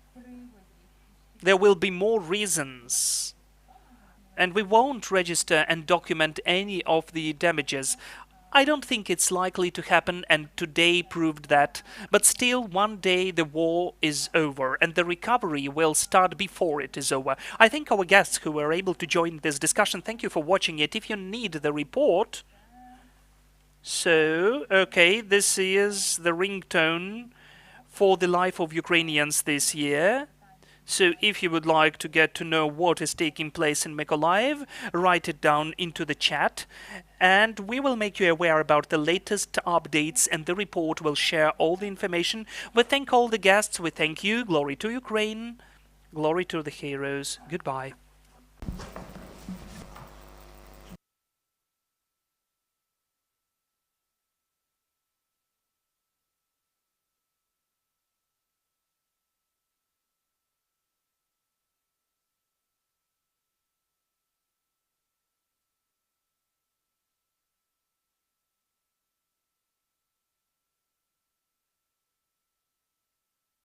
there will be more reasons, and we won't register and document any of the damages. I don't think it's likely to happen, and today proved that. But still, one day the war is over, and the recovery will start before it is over. I thank our guests who were able to join this discussion. Thank you for watching it. If you need the report, So, okay, this is the ringtone for the life of Ukrainians this year. So if you would like to get to know what is taking place in Mykolaiv, write it down into the chat, and we will make you aware about the latest updates, and the report will share all the information. We thank all the guests, we thank you, glory to Ukraine, glory to the heroes, goodbye.